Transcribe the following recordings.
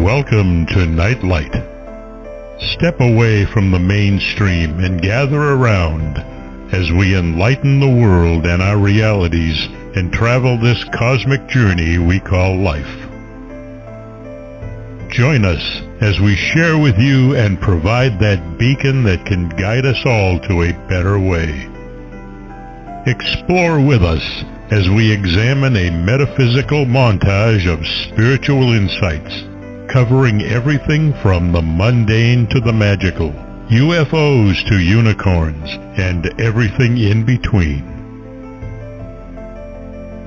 Welcome to Nightlight. Step away from the mainstream and gather around as we enlighten the world and our realities and travel this cosmic journey we call life. Join us as we share with you and provide that beacon that can guide us all to a better way. Explore with us as we examine a metaphysical montage of spiritual insights, covering everything from the mundane to the magical, UFOs to unicorns, and everything in between.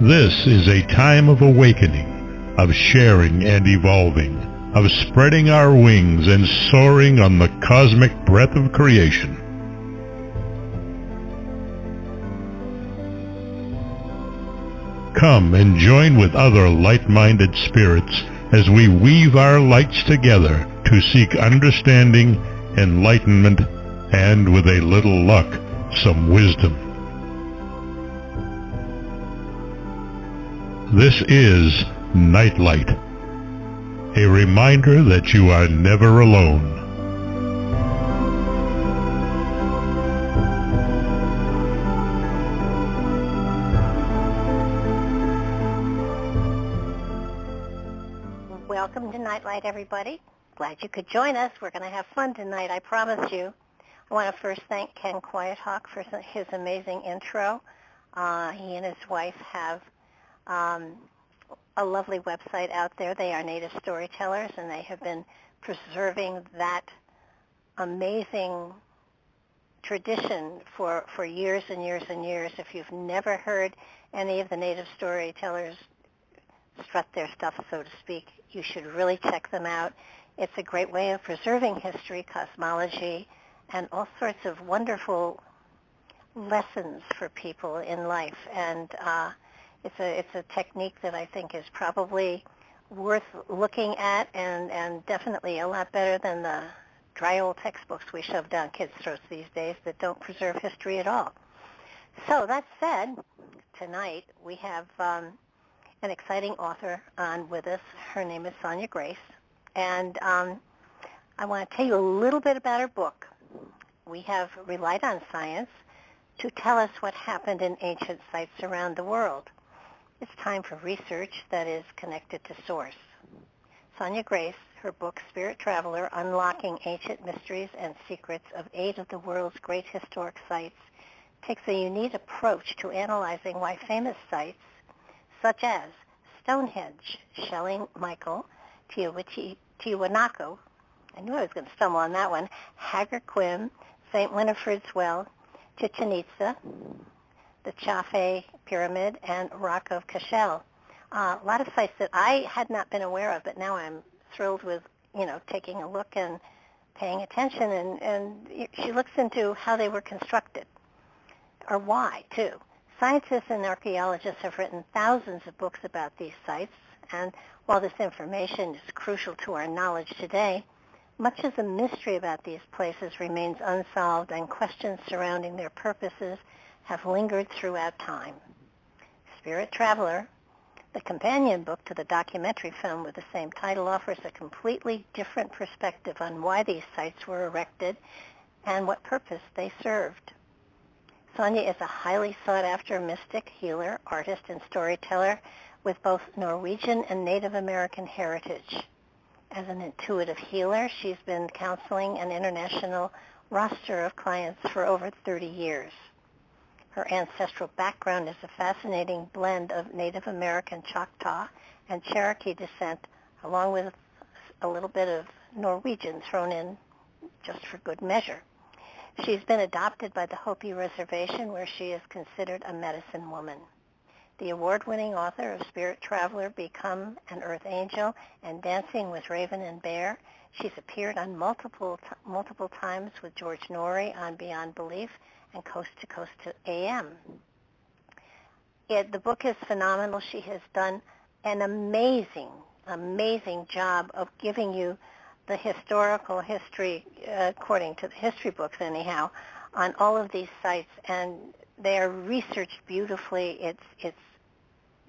This is a time of awakening, of sharing and evolving, of spreading our wings and soaring on the cosmic breath of creation. Come and join with other light-minded spirits as we weave our lights together to seek understanding, enlightenment, and with a little luck, some wisdom. This is Nightlight, a reminder that you are never alone. Welcome to Nightlight, everybody. Glad you could join us. We're going to have fun tonight, I promise you. I want to first thank Ken Quiethawk for his amazing intro. He and his wife have a lovely website out there. They are native storytellers, and they have been preserving that amazing tradition for years and years and years. If you've never heard any of the native storytellers strut their stuff, so to speak, you should really check them out. It's a great way of preserving history, cosmology, and all sorts of wonderful lessons for people in life. And it's a technique that I think is probably worth looking at, and definitely a lot better than the dry old textbooks we shove down kids' throats these days that don't preserve history at all. So that said, tonight we have an exciting author on with us. Her name is Sonja Grace, and I want to tell you a little bit about her book. We have relied on science to tell us what happened in ancient sites around the world. It's time for research that is connected to source. Sonja Grace, her book Spirit Traveler, Unlocking Ancient Mysteries and Secrets of 8 of the world's great historic sites, takes a unique approach to analyzing why famous sites such as Stonehenge, Shelling Michael, Tiwanaku, I knew I was going to stumble on that one, Hagar Quim, St. Winifred's Well, Chichen Itza, the Chafe Pyramid, and Rock of Cashel. A lot of sites that I had not been aware of, but now I'm thrilled with, taking a look and paying attention, and she looks into how they were constructed, or why, too. Scientists and archaeologists have written thousands of books about these sites, and while this information is crucial to our knowledge today, much of the mystery about these places remains unsolved, and questions surrounding their purposes have lingered throughout time. Spirit Traveler, the companion book to the documentary film with the same title, offers a completely different perspective on why these sites were erected and what purpose they served. Sonya is a highly sought-after mystic, healer, artist, and storyteller with both Norwegian and Native American heritage. As an intuitive healer, she's been counseling an international roster of clients for over 30 years. Her ancestral background is a fascinating blend of Native American Choctaw and Cherokee descent, along with a little bit of Norwegian thrown in just for good measure. She's been adopted by the Hopi Reservation, where she is considered a medicine woman. The award-winning author of Spirit Traveler, Become an Earth Angel, and Dancing with Raven and Bear, she's appeared on multiple times with George Norrie on Beyond Belief and Coast to Coast to AM. The book is phenomenal. She has done an amazing job of giving you the historical history, according to the history books anyhow, on all of these sites, and they are researched beautifully. It's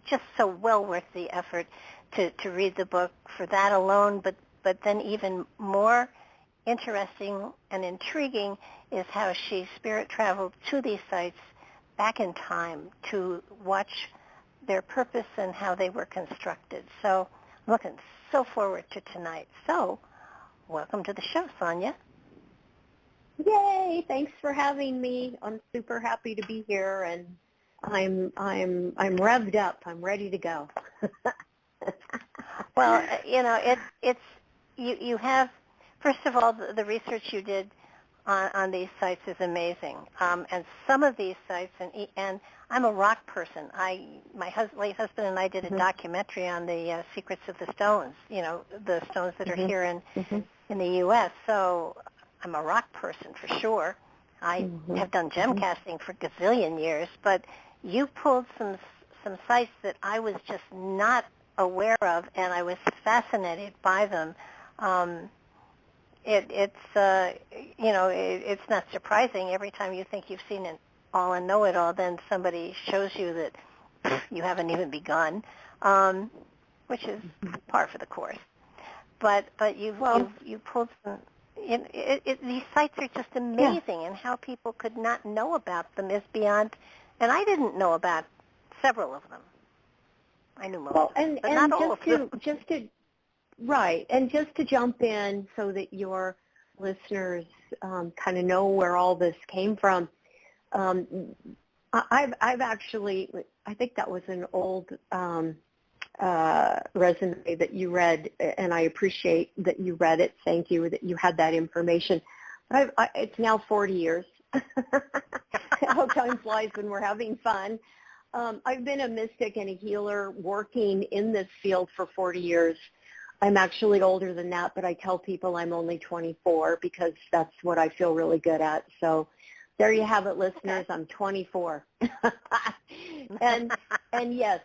just so well worth the effort to read the book for that alone, but But then even more interesting and intriguing is how she spirit traveled to these sites back in time to watch their purpose and how they were constructed. So I'm looking so forward to tonight. So welcome to the show, Sonya. Yay! Thanks for having me. I'm super happy to be here, and I'm revved up. I'm ready to go. Well, you have, first of all, the research you did on these sites is amazing. And some of these sites, and I'm a rock person. My late husband and I did a documentary on the secrets of the stones. The stones that are here in the U.S. So I'm a rock person for sure. I have done gem casting for gazillion years, but you pulled some sites that I was just not aware of, and I was fascinated by them. It's not surprising. Every time you think you've seen it all and know it all, then somebody shows you that you haven't even begun, which is par for the course. But you pulled some. These sites are just amazing, and how people could not know about them is beyond. And I didn't know about several of them. I knew most of them, but not all of them. Right, and just to jump in so that your listeners kind of know where all this came from, I've actually, I think that was an old resume that you read, and I appreciate that you read it. Thank you that you had that information. But it's now 40 years. How time flies when we're having fun. I've been a mystic and a healer working in this field for 40 years. I'm actually older than that, but I tell people I'm only 24 because that's what I feel really good at. So there you have it, listeners. I'm 24. and yes,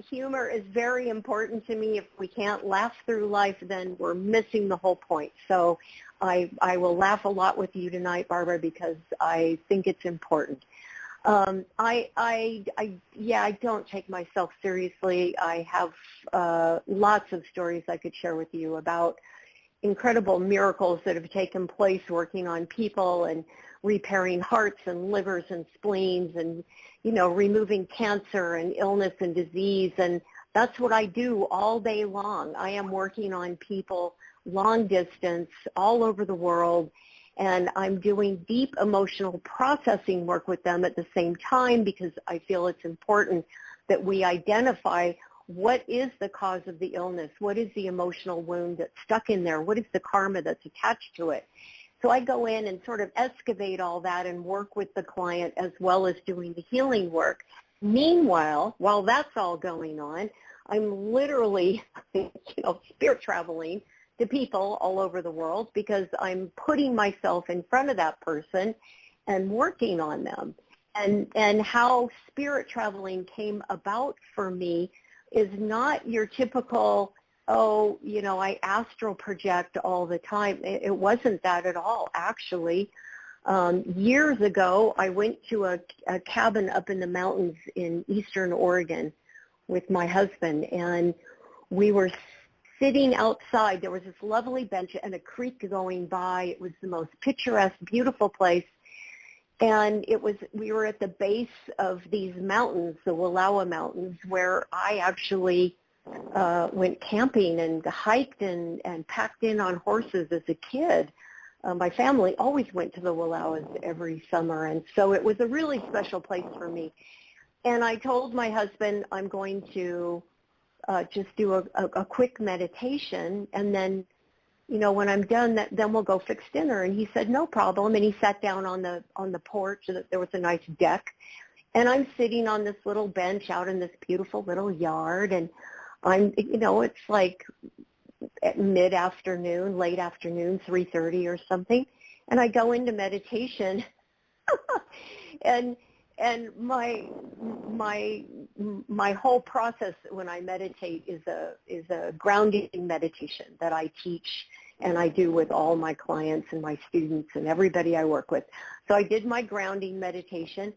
humor is very important to me. If we can't laugh through life, then we're missing the whole point. So I will laugh a lot with you tonight, Barbara, because I think it's important. I don't take myself seriously. I have lots of stories I could share with you about incredible miracles that have taken place working on people and repairing hearts and livers and spleens and, removing cancer and illness and disease. And that's what I do all day long. I am working on people long distance all over the world, and I'm doing deep emotional processing work with them at the same time because I feel it's important that we identify what is the cause of the illness, what is the emotional wound that's stuck in there, what is the karma that's attached to it. So I go in and sort of excavate all that and work with the client as well as doing the healing work. Meanwhile, while that's all going on, I'm literally, spirit traveling to people all over the world because I'm putting myself in front of that person and working on them. And how spirit traveling came about for me is not your typical, I astral project all the time. It wasn't that at all, actually. Years ago, I went to a cabin up in the mountains in eastern Oregon with my husband, and we were sitting outside. There was this lovely bench and a creek going by. It was the most picturesque, beautiful place. And we were at the base of these mountains, the Wallowa Mountains, where I actually went camping and hiked and packed in on horses as a kid. My family always went to the Wallowas every summer, and so it was a really special place for me. And I told my husband I'm going to just do a quick meditation, and then, when I'm done, then we'll go fix dinner. And he said, no problem. And he sat down on the porch. There was a nice deck. And I'm sitting on this little bench out in this beautiful little yard. And I'm, it's like at mid-afternoon, late afternoon, 3:30 or something. And I go into meditation. and my whole process when I meditate is a grounding meditation that I teach and I do with all my clients and my students and everybody I work with. So I did my grounding meditation,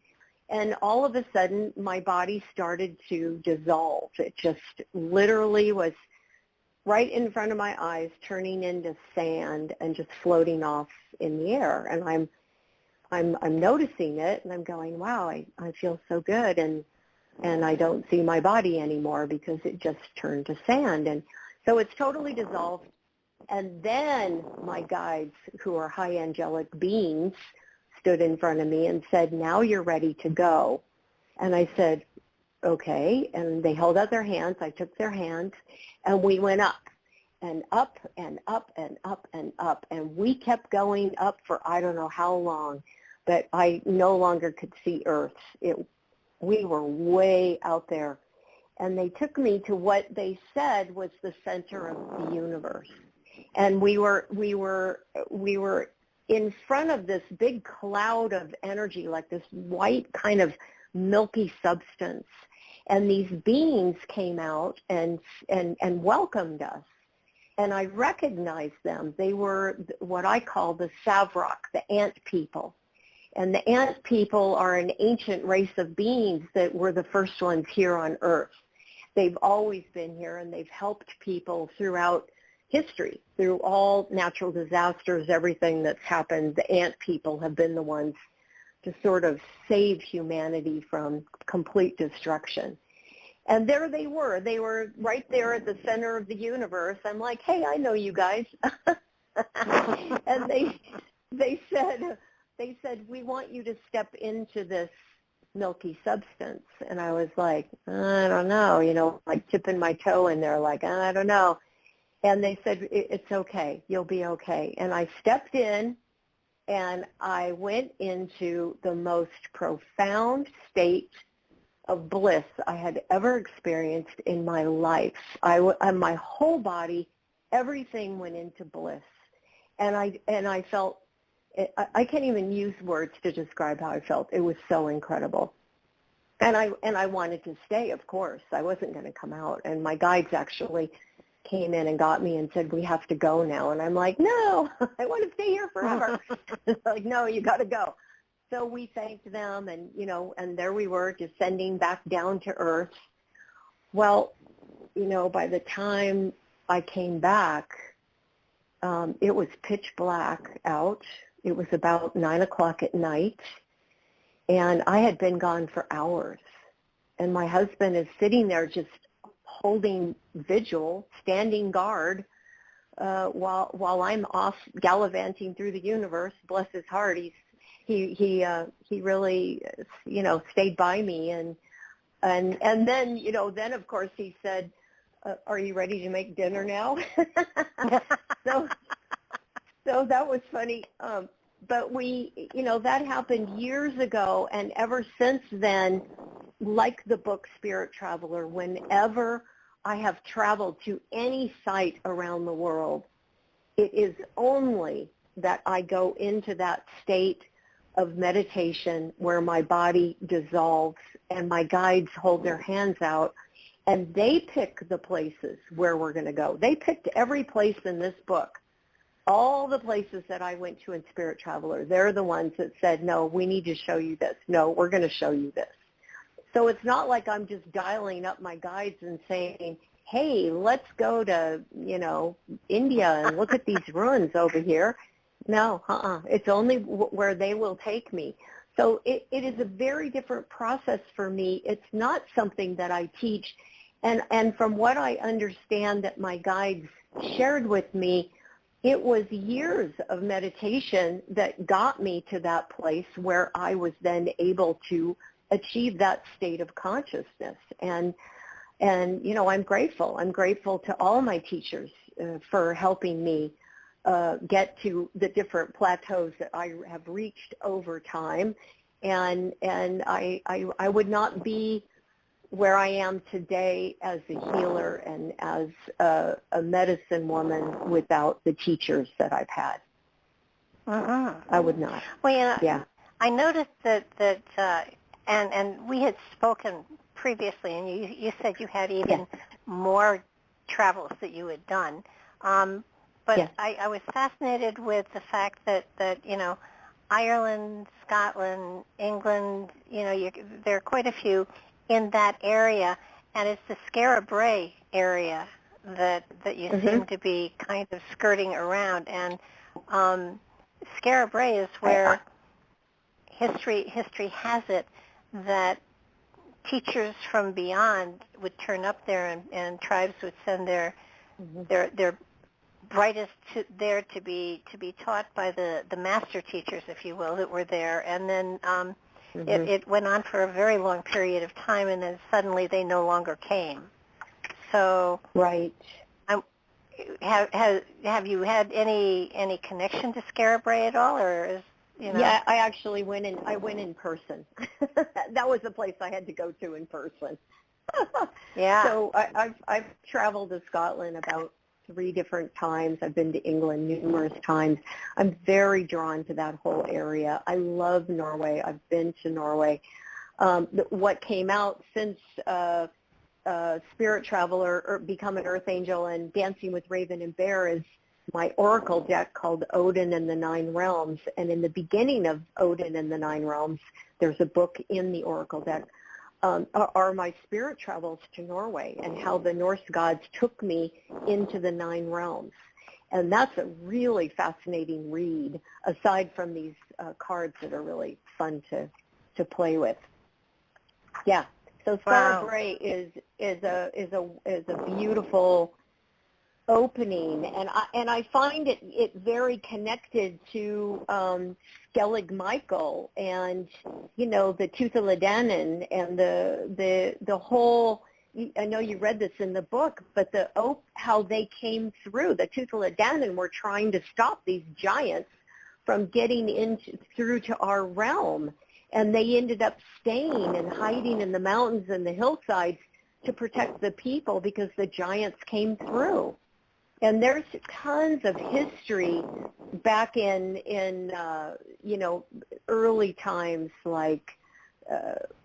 and all of a sudden my body started to dissolve. It just literally was right in front of my eyes, turning into sand and just floating off in the air. And I'm noticing it, and I'm going, wow, I feel so good, and I don't see my body anymore because it just turned to sand. And so it's totally dissolved. And then my guides, who are high angelic beings, stood in front of me and said, now you're ready to go. And I said, okay. And they held out their hands. I took their hands, and we went up and up and up and up and up. And we kept going up for I don't know how long, but I no longer could see Earth. We were way out there. And they took me to what they said was the center of the universe. And we were in front of this big cloud of energy, like this white kind of milky substance. And these beings came out and welcomed us. And I recognized them. They were what I call the Savrok, the ant people. And the ant people are an ancient race of beings that were the first ones here on Earth. They've always been here, and they've helped people throughout history, through all natural disasters, everything that's happened. The ant people have been the ones to sort of save humanity from complete destruction. And there they were. They were right there at the center of the universe. I'm like, hey, I know you guys. And they said, we want you to step into this milky substance. And I was like, I don't know, like tipping my toe in there, like, I don't know. And they said, it's okay. You'll be okay. And I stepped in, and I went into the most profound state of bliss I had ever experienced in my life. My whole body, everything went into bliss. And I felt, I can't even use words to describe how I felt. It was so incredible. And I wanted to stay, of course. I wasn't going to come out. And my guides actually came in and got me and said, we have to go now. And I'm like, no, I want to stay here forever. Like, no, you got to go. So we thanked them, and, and there we were descending back down to Earth. Well, by the time I came back, it was pitch black out. It was about 9 o'clock at night, and I had been gone for hours. And my husband is sitting there just holding vigil, standing guard, while I'm off gallivanting through the universe. Bless his heart, he really, stayed by me, and then of course he said, "Are you ready to make dinner now?" So that was funny. But that happened years ago, and ever since then, like the book Spirit Traveler, whenever I have traveled to any site around the world, it is only that I go into that state of meditation where my body dissolves and my guides hold their hands out, and they pick the places where we're going to go. They picked every place in this book. All the places that I went to in Spirit Traveler, they're the ones that said, no, we need to show you this. No, we're going to show you this. So it's not like I'm just dialing up my guides and saying, hey, let's go to, India and look at these ruins over here. No, It's only where they will take me. So it is a very different process for me. It's not something that I teach. And from what I understand that my guides shared with me, it was years of meditation that got me to that place where I was then able to achieve that state of consciousness. And I'm grateful. I'm grateful to all my teachers for helping me get to the different plateaus that I have reached over time. And I would not be where I am today as a healer and as a medicine woman without the teachers that I've had. I would not. Well, yeah. I noticed that and we had spoken previously, and you said you had even more travels that you had done. But I was fascinated with the fact that Ireland, Scotland, England, there are quite a few in that area, and it's the Skara Brae area that you seem to be kind of skirting around, and Skara Brae is where history has it that teachers from beyond would turn up there, and tribes would send their brightest there to be taught by the master teachers, if you will, that were there, and then it went on for a very long period of time, and then suddenly they no longer came. So right. Have you had any connection to Skara Brae at all, or is Yeah, I actually went in. I went in person. That was the place I had to go to in person. Yeah. So I've traveled to Scotland about 3 different times. I've been to England numerous times. I'm very drawn to that whole area. I love Norway. I've been to Norway. What came out since Spirit Traveler or Become an Earth Angel and Dancing with Raven and Bear is my oracle deck called Odin and the Nine Realms. And in the beginning of Odin and the Nine Realms, there's a book in the oracle deck, are my spirit travels to Norway and how the Norse gods took me into the 9 realms. And that's a really fascinating read, aside from these cards that are really fun to play with. Yeah. So Skara Brae is a beautiful opening, and I find it very connected to Skellig Michael and the Tuatha and the whole. I know you read this in the book, but how they came through. The Tuatha were trying to stop these giants from getting through to our realm. And they ended up staying and hiding in the mountains and the hillsides to protect the people because the giants came through. And there's tons of history back in early times, like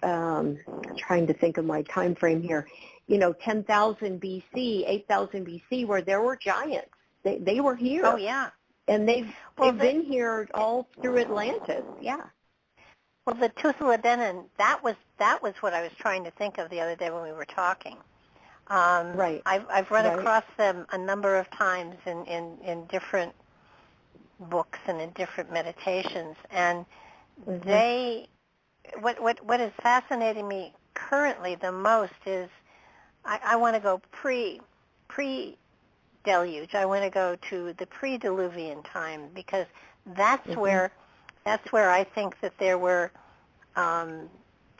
trying to think of my time frame here. 10,000 BC, 8,000 BC, where there were giants. They were here. Oh yeah. And they've been here all through Atlantis. Yeah. Well, the Tuatha, that was what I was trying to think of the other day when we were talking. Right. I've run across them a number of times in different books and in different meditations, and they what is fascinating me currently the most is I want to go pre-deluge. I want to go to the pre-diluvian time, because that's where I think that there were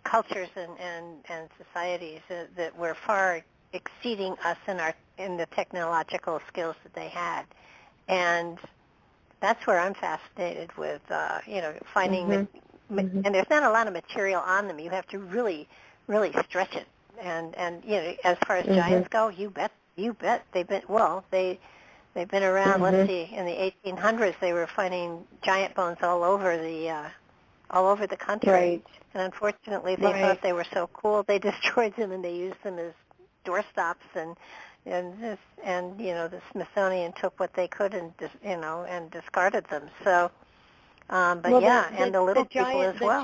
cultures and societies that were far exceeding us in the technological skills that they had, and that's where I'm fascinated with finding and there's not a lot of material on them. You have to really stretch it, and as far as giants go, you bet they've been around. Let's see, in the 1800s they were finding giant bones all over the country. Right. And unfortunately they thought they were so cool they destroyed them, and they used them as doorstops, and the Smithsonian took what they could and discarded them. So and the little people as well.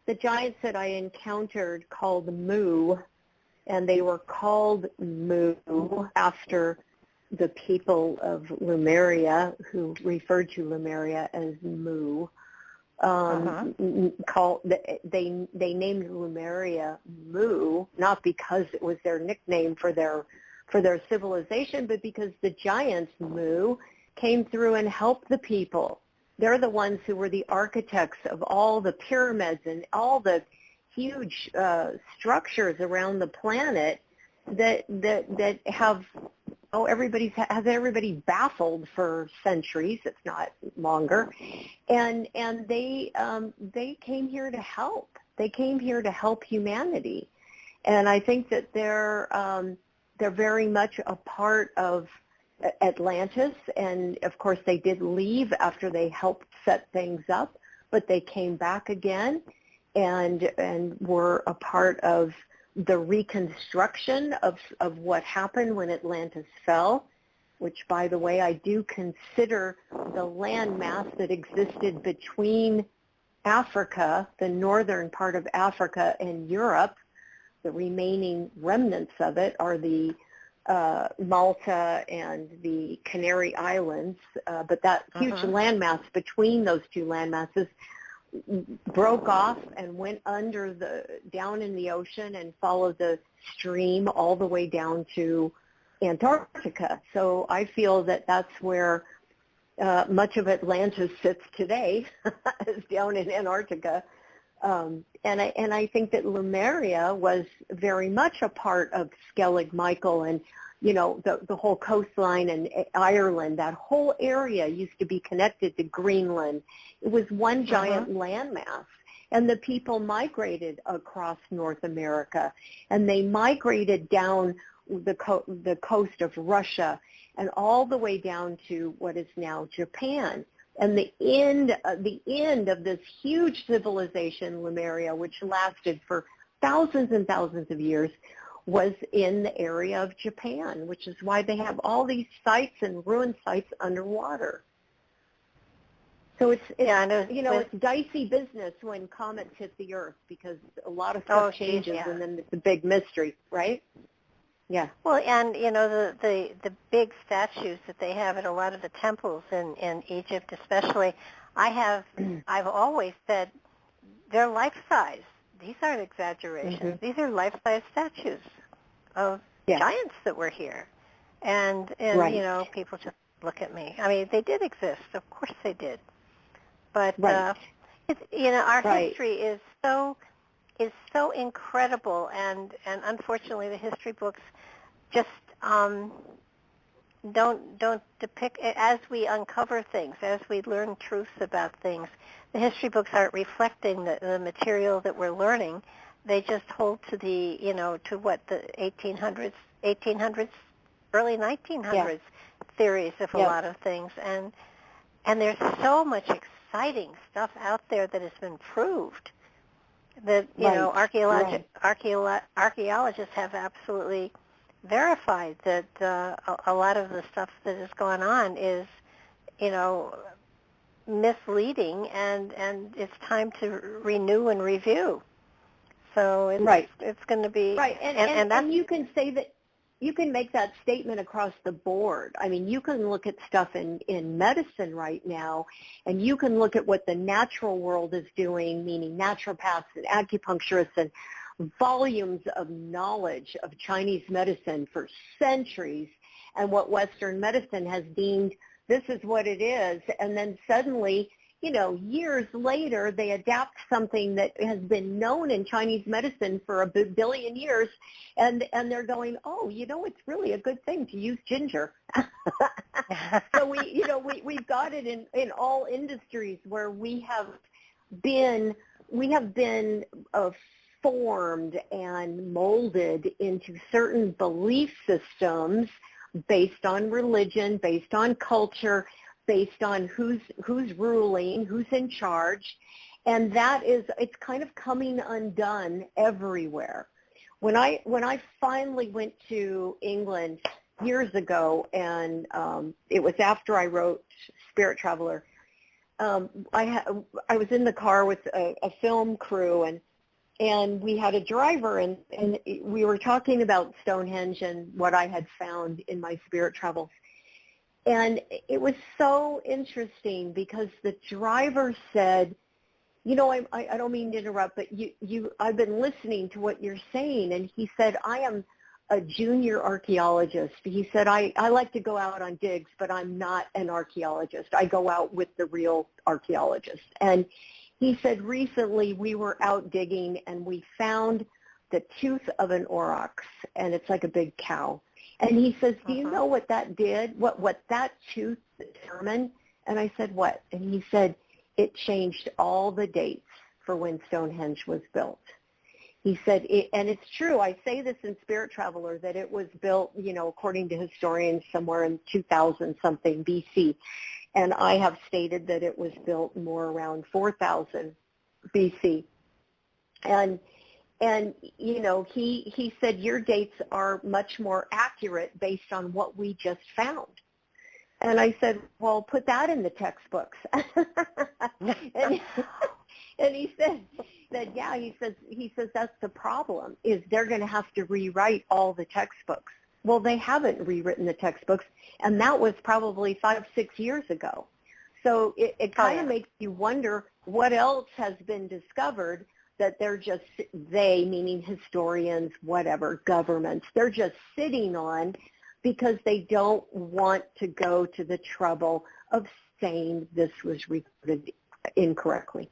The giants that I encountered called Mu, and they were called Mu after the people of Lemuria, who referred to Lemuria as Mu. They named Lemuria Mu not because it was their nickname for their civilization, but because the giants Mu came through and helped the people. They're the ones who were the architects of all the pyramids and all the huge structures around the planet that have everybody baffled for centuries, if not longer, and they came here to help. They came here to help humanity, and I think that they're very much a part of Atlantis, and of course they did leave after they helped set things up, but they came back again and were a part of the reconstruction of what happened when Atlantis fell, which, by the way, I do consider the landmass that existed between Africa, the northern part of Africa, and Europe. The remaining remnants of it are the Malta and the Canary Islands, but that huge landmass between those two landmasses broke off and went down in the ocean and followed the stream all the way down to Antarctica. So I feel that that's where much of Atlantis sits today, is down in Antarctica. And I think that Lemuria was very much a part of Skellig Michael, and the whole coastline and Ireland. That whole area used to be connected to Greenland. It was one giant landmass, and the people migrated across North America, and they migrated down the coast of Russia and all the way down to what is now Japan. And the end of this huge civilization, Lemuria, which lasted for thousands and thousands of years, was in the area of Japan, which is why they have all these sites and ruined sites underwater. So it's dicey business when comets hit the Earth, because a lot of stuff changes, and then it's a big mystery, right? Yeah. Well, and the big statues that they have at a lot of the temples in Egypt, especially, I've always said they're life size. These aren't exaggerations. These are life size statues of giants that were here, and people just look at me. I mean, they did exist. Of course, they did. But our history is so incredible, and unfortunately the history books just don't depict, as we uncover things, as we learn truths about things, the history books aren't reflecting the material that we're learning. They just hold to the to what the 1800s, early 1900s theories of a lot of things, and there's so much exciting stuff out there that has been proved that archaeologists have absolutely verified that a lot of the stuff that has gone on is misleading, and it's time to renew and review. So it's going to be and you can say that. You can make that statement across the board. I mean, you can look at stuff in medicine right now, and you can look at what the natural world is doing, meaning naturopaths and acupuncturists and volumes of knowledge of Chinese medicine for centuries, and what Western medicine has deemed this is what it is. And then suddenly, years later, they adapt something that has been known in Chinese medicine for a billion years, and they're going, it's really a good thing to use ginger. So we've got it in all industries where we have been formed and molded into certain belief systems based on religion, based on culture, based on who's ruling, who's in charge, and it's kind of coming undone everywhere. When I finally went to England years ago, and it was after I wrote Spirit Traveler, I was in the car with a film crew, and we had a driver, and we were talking about Stonehenge and what I had found in my spirit travels. And it was so interesting because the driver said, I don't mean to interrupt, but I've been listening to what you're saying. And he said, I am a junior archaeologist. He said, I like to go out on digs, but I'm not an archaeologist. I go out with the real archaeologists. And he said, recently we were out digging and we found the tooth of an aurochs, and it's like a big cow. And he says, do you know what that did, what that tooth determined? And I said, what? And he said, it changed all the dates for when Stonehenge was built. He said, and it's true, I say this in Spirit Traveler, that it was built, according to historians, somewhere in 2000-something BC. And I have stated that it was built more around 4000 BC. And he said, your dates are much more accurate based on what we just found. And I said, well, put that in the textbooks. and he said, he says that's the problem, is they're going to have to rewrite all the textbooks. Well, they haven't rewritten the textbooks, and that was probably 5-6 years ago. So it kind of makes you wonder what else has been discovered that they're just, they, meaning historians, whatever, governments, they're just sitting on because they don't want to go to the trouble of saying this was recorded incorrectly.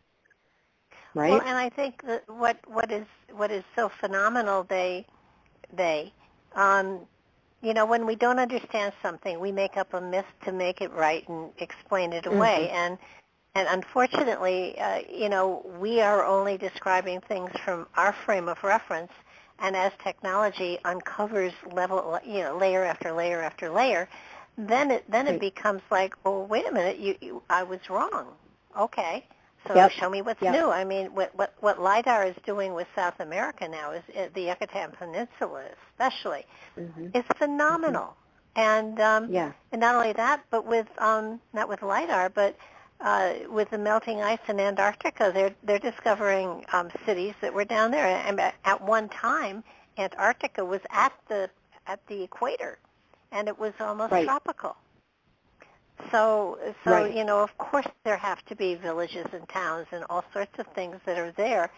Right? Well, and I think that what is so phenomenal, you know, when we don't understand something, we make up a myth to make it right and explain it away. And unfortunately, you know, we are only describing things from our frame of reference. And as technology uncovers layer after layer after layer, then it becomes like, oh, wait a minute, I was wrong. Okay. So show me what's new. I mean, what LIDAR is doing with South America now, is the Yucatan Peninsula especially, is phenomenal. And not only that, but with not with LIDAR, but with the melting ice in Antarctica, they're discovering cities that were down there. And at one time, Antarctica was at the equator, and it was almost tropical. So you know, of course there have to be villages and towns and all sorts of things that are there,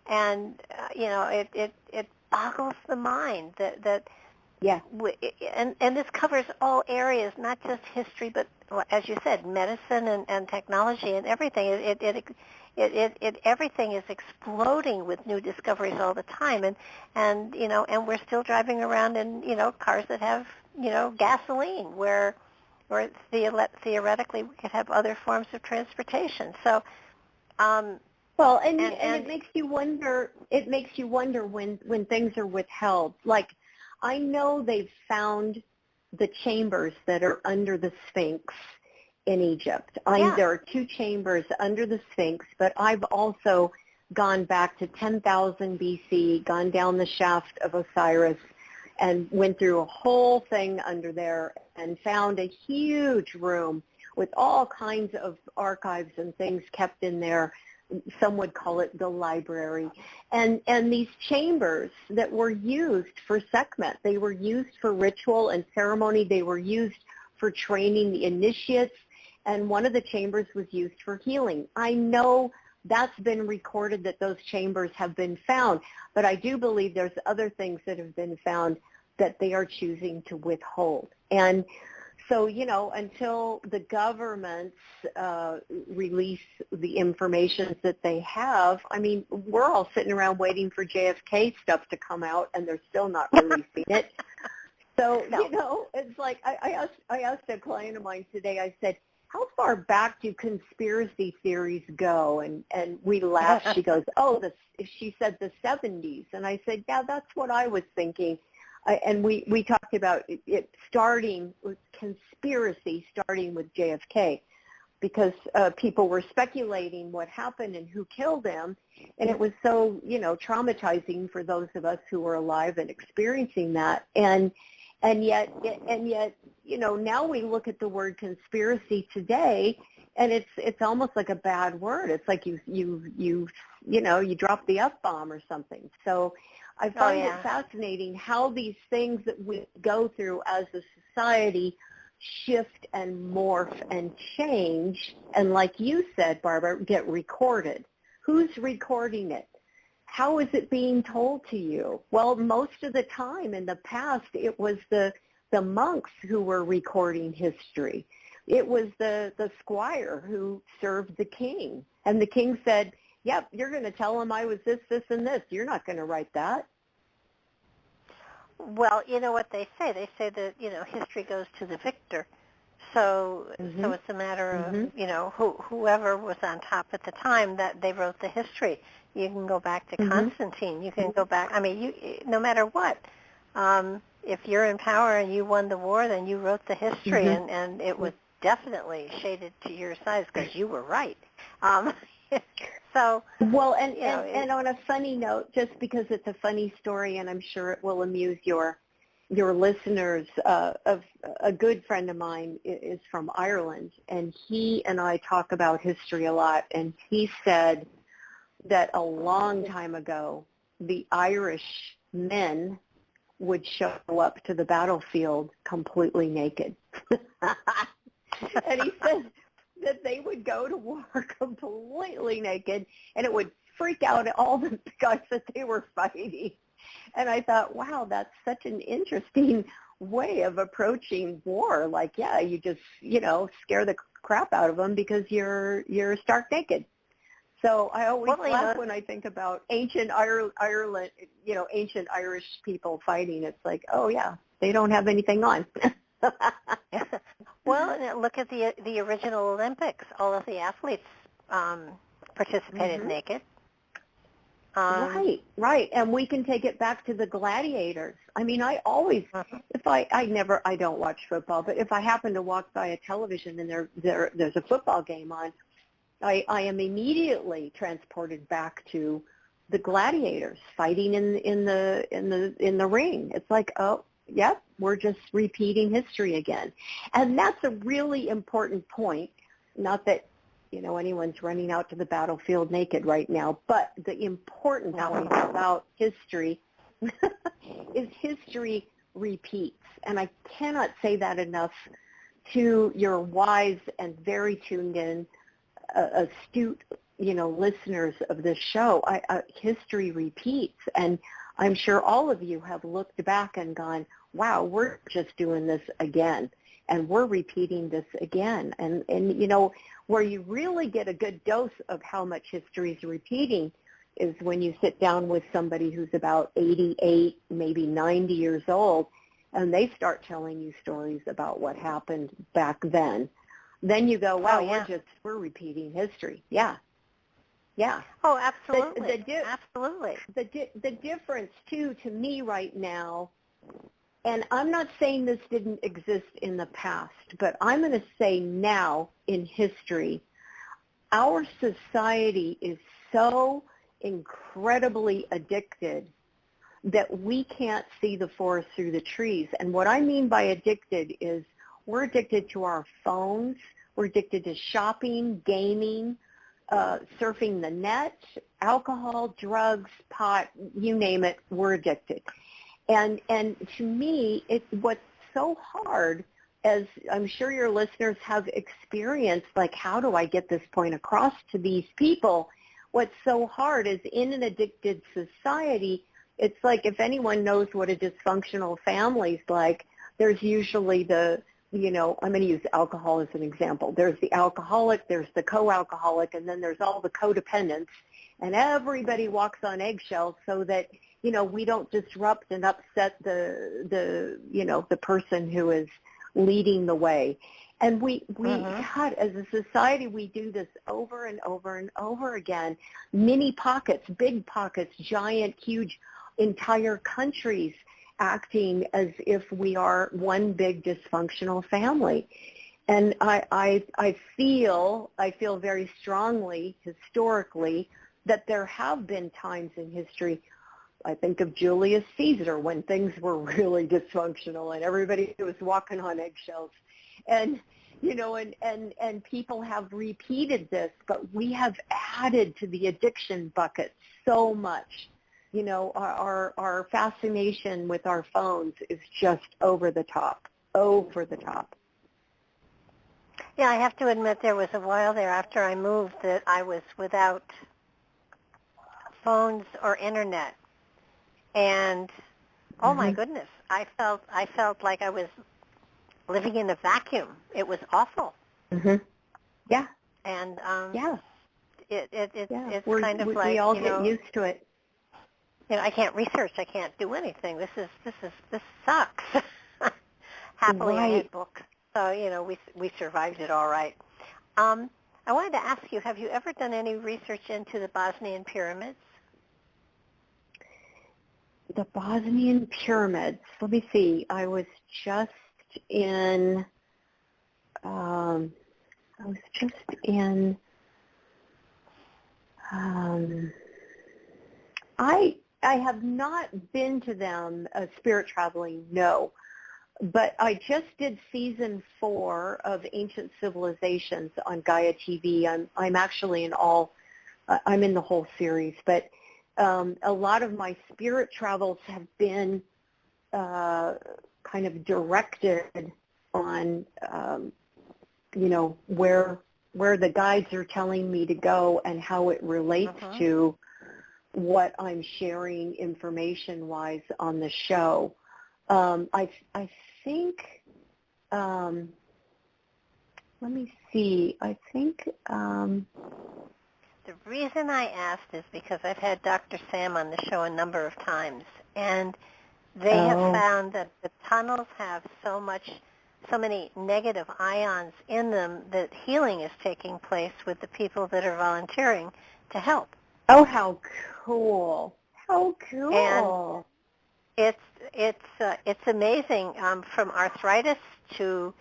and you know, it boggles the mind that and this covers all areas, not just history, but as you said, medicine and technology and everything. Everything is exploding with new discoveries all the time, and you know, and we're still driving around in, you know, cars that have, you know, gasoline, or theoretically we could have other forms of transportation. So, well, and it makes you wonder. It makes you wonder when things are withheld. Like, I know they've found the chambers that are under the Sphinx in Egypt. There are 2 chambers under the Sphinx, but I've also gone back to 10,000 BC, gone down the shaft of Osiris, and went through a whole thing under there and found a huge room with all kinds of archives and things kept in there. Some would call it the library. And these chambers that were used for sekhmet, they were used for ritual and ceremony, they were used for training the initiates, and one of the chambers was used for healing. I know that's been recorded, that those chambers have been found, but I do believe there's other things that have been found that they are choosing to withhold. And so, you know, until the governments release the information that they have, I mean, we're all sitting around waiting for JFK stuff to come out, and they're still not releasing it. So, you know, it's like I asked a client of mine today, I said, how far back do conspiracy theories go? And we laughed. She goes, she said the 70s. And I said, yeah, that's what I was thinking. And we talked about it starting with conspiracy, starting with JFK, because people were speculating what happened and who killed him. And it was so, you know, traumatizing for those of us who were alive and experiencing that. And yet, you know, now we look at the word conspiracy today, and it's almost like a bad word. It's like you drop the F-bomb or something. So I find it fascinating how these things that we go through as a society shift and morph and change, and like you said, Barbara, get recorded. Who's recording it? How is it being told to you? Well, most of the time in the past, it was the monks who were recording history. It was the squire who served the king. And the king said, yep, you're going to tell him I was this, this, and this. You're not going to write that. Well, you know what they say? They say that, you know, history goes to the victor. So it's a matter of, you know, whoever was on top at the time, that they wrote the history. You can go back to Constantine. You can go back. I mean, no matter what, if you're in power and you won the war, then you wrote the history, and it was definitely shaded to your size because you were right. So well, and on a funny note, just because it's a funny story, and I'm sure it will amuse your listeners, of a good friend of mine is from Ireland, and he and I talk about history a lot, and he said that a long time ago, the Irish men would show up to the battlefield completely naked. And he said that they would go to war completely naked, and it would freak out all the guys that they were fighting. And I thought, wow, that's such an interesting way of approaching war. Like, yeah, you just, scare the crap out of them because you're stark naked. So I always laugh when I think about ancient Ireland, ancient Irish people fighting. It's like, oh yeah, they don't have anything on. Well, look at the original Olympics. All of the athletes participated naked. Right. And we can take it back to the gladiators. I mean, I always, if I don't watch football, but if I happen to walk by a television and there's a football game on, I am immediately transported back to the gladiators fighting in the ring. It's like, oh, yep, we're just repeating history again. And that's a really important point. Not that, anyone's running out to the battlefield naked right now, but the important point about history is history repeats. And I cannot say that enough to your wise and very tuned in, astute, listeners of this show. History repeats. And I'm sure all of you have looked back and gone, wow, we're just doing this again. And we're repeating this again. And where you really get a good dose of how much history is repeating is when you sit down with somebody who's about 88, maybe 90 years old, and they start telling you stories about what happened back then. Then you go, wow, we're repeating history. Yeah. Oh, absolutely. Absolutely. The difference, too, to me right now, and I'm not saying this didn't exist in the past, but I'm going to say now in history, our society is so incredibly addicted that we can't see the forest through the trees. And what I mean by addicted is we're addicted to our phones, we're addicted to shopping, gaming, surfing the net, alcohol, drugs, pot, you name it, we're addicted. And to me, what's so hard, as I'm sure your listeners have experienced, like, how do I get this point across to these people? What's so hard is in an addicted society, it's like if anyone knows what a dysfunctional family's like, there's usually I'm going to use alcohol as an example. There's the alcoholic, there's the co-alcoholic, and then there's all the codependents. And everybody walks on eggshells so that, we don't disrupt and upset the person who is leading the way. And God, as a society, we do this over and over and over again. Mini pockets, big pockets, giant, huge, entire countries acting as if we are one big dysfunctional family. And I feel very strongly, historically, that there have been times in history. I think of Julius Caesar when things were really dysfunctional and everybody was walking on eggshells. And, and people have repeated this, but we have added to the addiction bucket so much. Our fascination with our phones is just over the top. Yeah, I have to admit there was a while there after I moved that I was without phones or internet. And oh my goodness, I felt like I was living in a vacuum. It was awful. Yeah. And it's We're, kind of we, like we all get used to it. I can't research. I can't do anything. This sucks. Happily, I had books, so we survived it all right. I wanted to ask you: have you ever done any research into the Bosnian pyramids? The Bosnian pyramids. Let me see. I was just in. I have not been to them. Spirit traveling, no. But I just did season 4 of Ancient Civilizations on Gaia TV. I'm actually in all. I'm in the whole series, but. A lot of my spirit travels have been kind of directed on, where the guides are telling me to go and how it relates to what I'm sharing information-wise on the show. I think, let me see, I think... The reason I asked is because I've had Dr. Sam on the show a number of times, and they have found that the tunnels have so many negative ions in them that healing is taking place with the people that are volunteering to help. Oh, how cool! How cool! And it's amazing, from arthritis to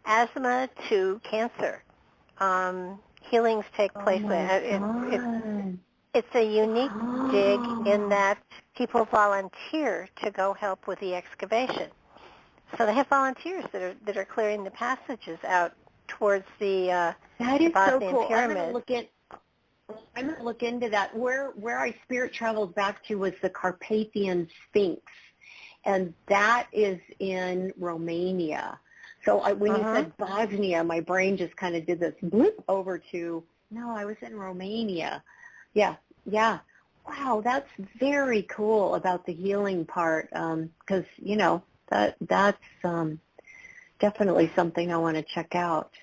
asthma to cancer. Healings take place. It's a unique dig in that people volunteer to go help with the excavation. So they have volunteers that are clearing the passages out towards the Bosnian pyramids. I'm going to look into that. Where I spirit traveled back to was the Carpathian Sphinx, and that is in Romania. So when you said Bosnia, my brain just kind of did this bloop over to, no, I was in Romania. Yeah. Wow, that's very cool about the healing part, because, that's definitely something I want to check out.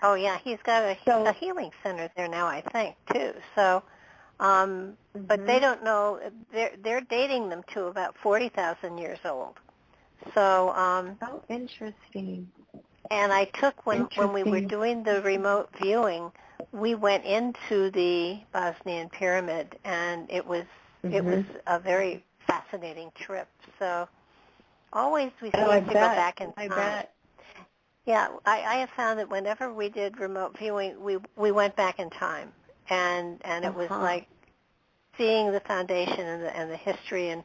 Oh, yeah, he's got a healing center there now, I think, too. So, but they don't know, they're dating them to about 40,000 years old. So, oh, interesting. And I took, when we were doing the remote viewing, we went into the Bosnian pyramid, and it was a very fascinating trip. So always we seem to go back in time. I bet. Yeah, I have found that whenever we did remote viewing, we went back in time, and it was like seeing the foundation and the history and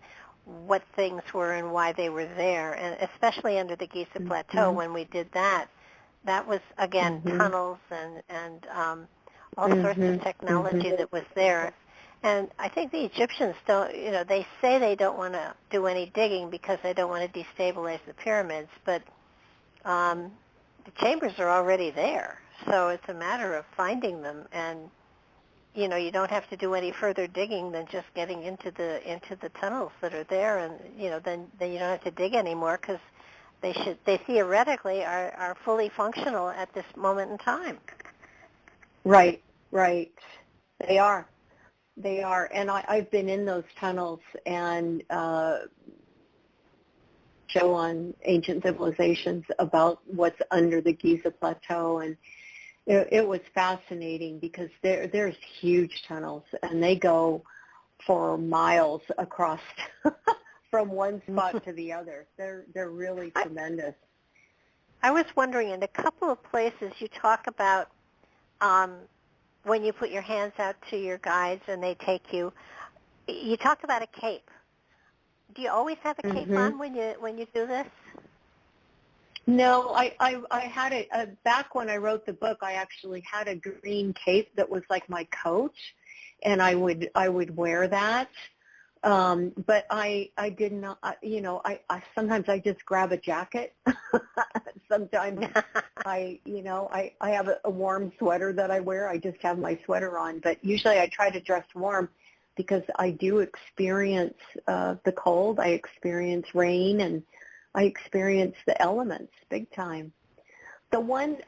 what things were and why they were there, and especially under the Giza Plateau when we did that. That was, again, tunnels and all sorts of technology that was there. And I think the Egyptians don't, they say they don't want to do any digging because they don't want to destabilize the pyramids, but the chambers are already there. So it's a matter of finding them, and you don't have to do any further digging than just getting into the tunnels that are there, and then you don't have to dig anymore because they theoretically are fully functional at this moment in time. Right. They are, and I've been in those tunnels and show on Ancient Civilizations about what's under the Giza Plateau, and it was fascinating because there's huge tunnels, and they go for miles across from one spot to the other. They're really tremendous. I was wondering, in a couple of places you talk about when you put your hands out to your guides and they take you, you talked about a cape. Do you always have a cape on when you do this? No, I had it back when I wrote the book. I actually had a green cape that was like my coat, and I would wear that. But I did not. I sometimes I just grab a jacket. Sometimes I have a warm sweater that I wear. I just have my sweater on. But usually I try to dress warm because I do experience the cold. I experience rain, and I experience the elements big time. The one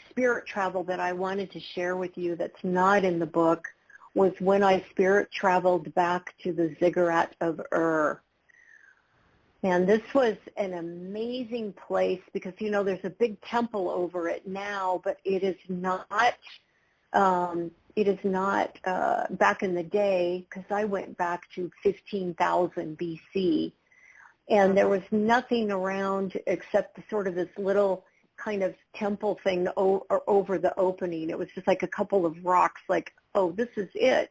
spirit travel that I wanted to share with you that's not in the book was when I spirit traveled back to the ziggurat of Ur. And this was an amazing place because, there's a big temple over it now, but it is not back in the day, because I went back to 15,000 BC, and there was nothing around except sort of this little kind of temple thing over the opening. It was just like a couple of rocks, like, oh, this is it,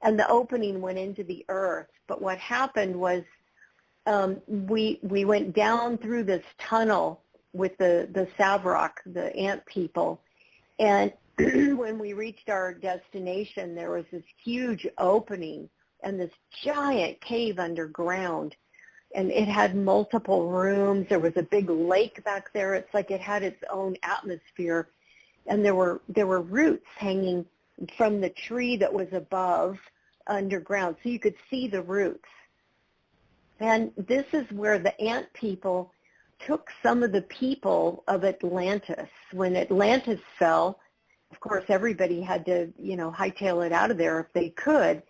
and the opening went into the earth. But what happened was we went down through this tunnel with the Savrok, the ant people, and when we reached our destination, there was this huge opening and this giant cave underground. And it had multiple rooms. There was a big lake back there. It's like it had its own atmosphere. And there were roots hanging from the tree that was above underground. So you could see the roots. And this is where the ant people took some of the people of Atlantis. When Atlantis fell, of course, everybody had to, hightail it out of there if they could.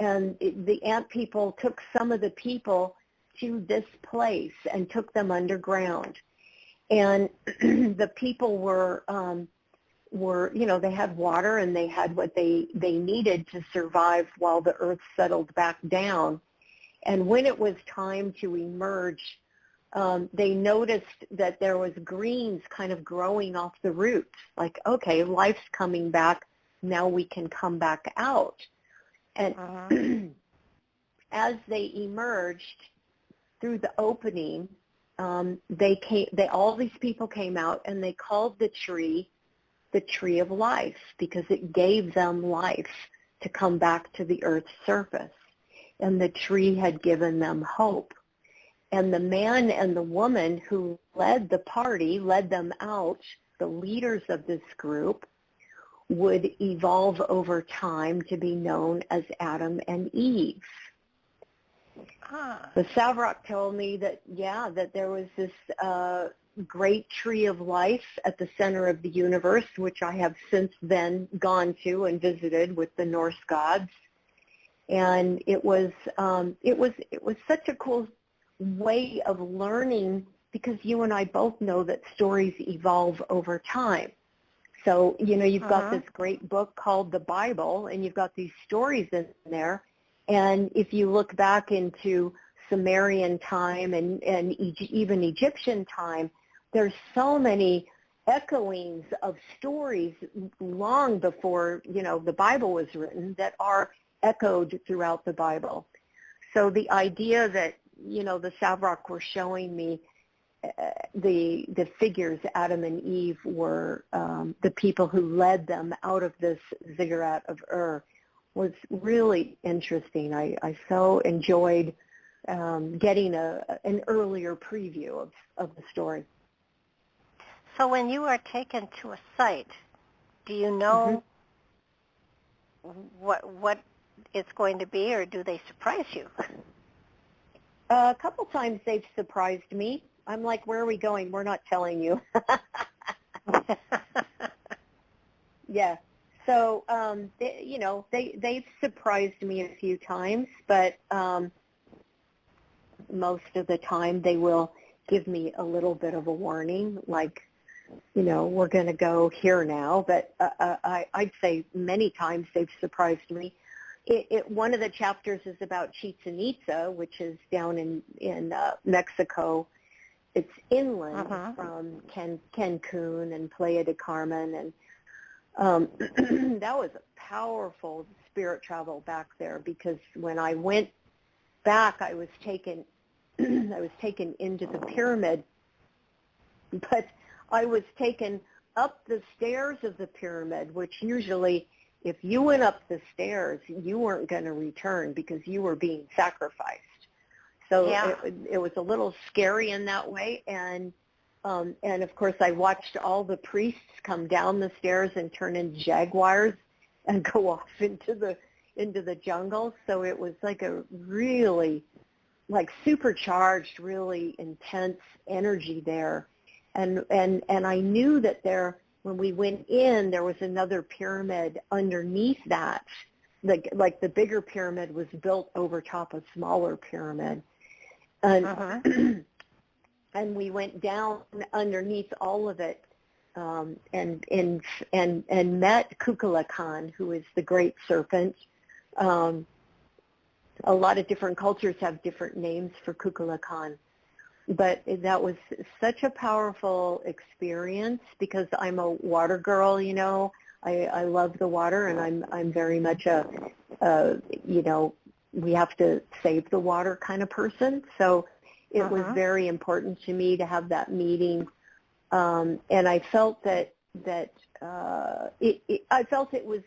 And the ant people took some of the people to this place and took them underground. And the people were they had water and they had what they needed to survive while the earth settled back down. And when it was time to emerge, they noticed that there was greens kind of growing off the roots. Like, okay, life's coming back. Now we can come back out. And as they emerged through the opening, all these people came out and they called the tree of life, because it gave them life to come back to the earth's surface. And the tree had given them hope. And the man and the woman who led the party, led them out, the leaders of this group, would evolve over time to be known as Adam and Eve. The Savrak told me that there was this great tree of life at the center of the universe, which I have since then gone to and visited with the Norse gods. And it was such a cool way of learning, because you and I both know that stories evolve over time. So, you've got this great book called the Bible, and you've got these stories in there. And if you look back into Sumerian time and even Egyptian time, there's so many echoings of stories long before, the Bible was written that are echoed throughout the Bible. So the idea that, the Savrak were showing me the figures, Adam and Eve, were the people who led them out of this ziggurat of Ur, was really interesting. I so enjoyed getting an earlier preview of the story. So when you are taken to a site, do you know what it's going to be, or do they surprise you? A couple times they've surprised me. I'm like, where are we going? We're not telling you. Yeah. So, they've surprised me a few times, but most of the time they will give me a little bit of a warning, like, we're going to go here now. But I'd say many times they've surprised me. One of the chapters is about Chichen Itza, which is down in Mexico. It's inland from Cancun and Playa del Carmen, and that was a powerful spirit travel back there, because when I went back, I was taken into the pyramid, but I was taken up the stairs of the pyramid, which usually, if you went up the stairs, you weren't going to return because you were being sacrificed. So it was a little scary in that way. And of course, I watched all the priests come down the stairs and turn into jaguars and go off into the jungle. So it was like a really, supercharged, really intense energy there. And I knew that when we went in, there was another pyramid underneath that. Like the bigger pyramid was built over top of smaller pyramid. And and we went down underneath all of it, and met Kukulkan, who is the great serpent. A lot of different cultures have different names for Kukulkan, but that was such a powerful experience, because I'm a water girl. I love the water, and I'm very much we have to save the water kind of person. So it was very important to me to have that meeting. And I felt that I felt it was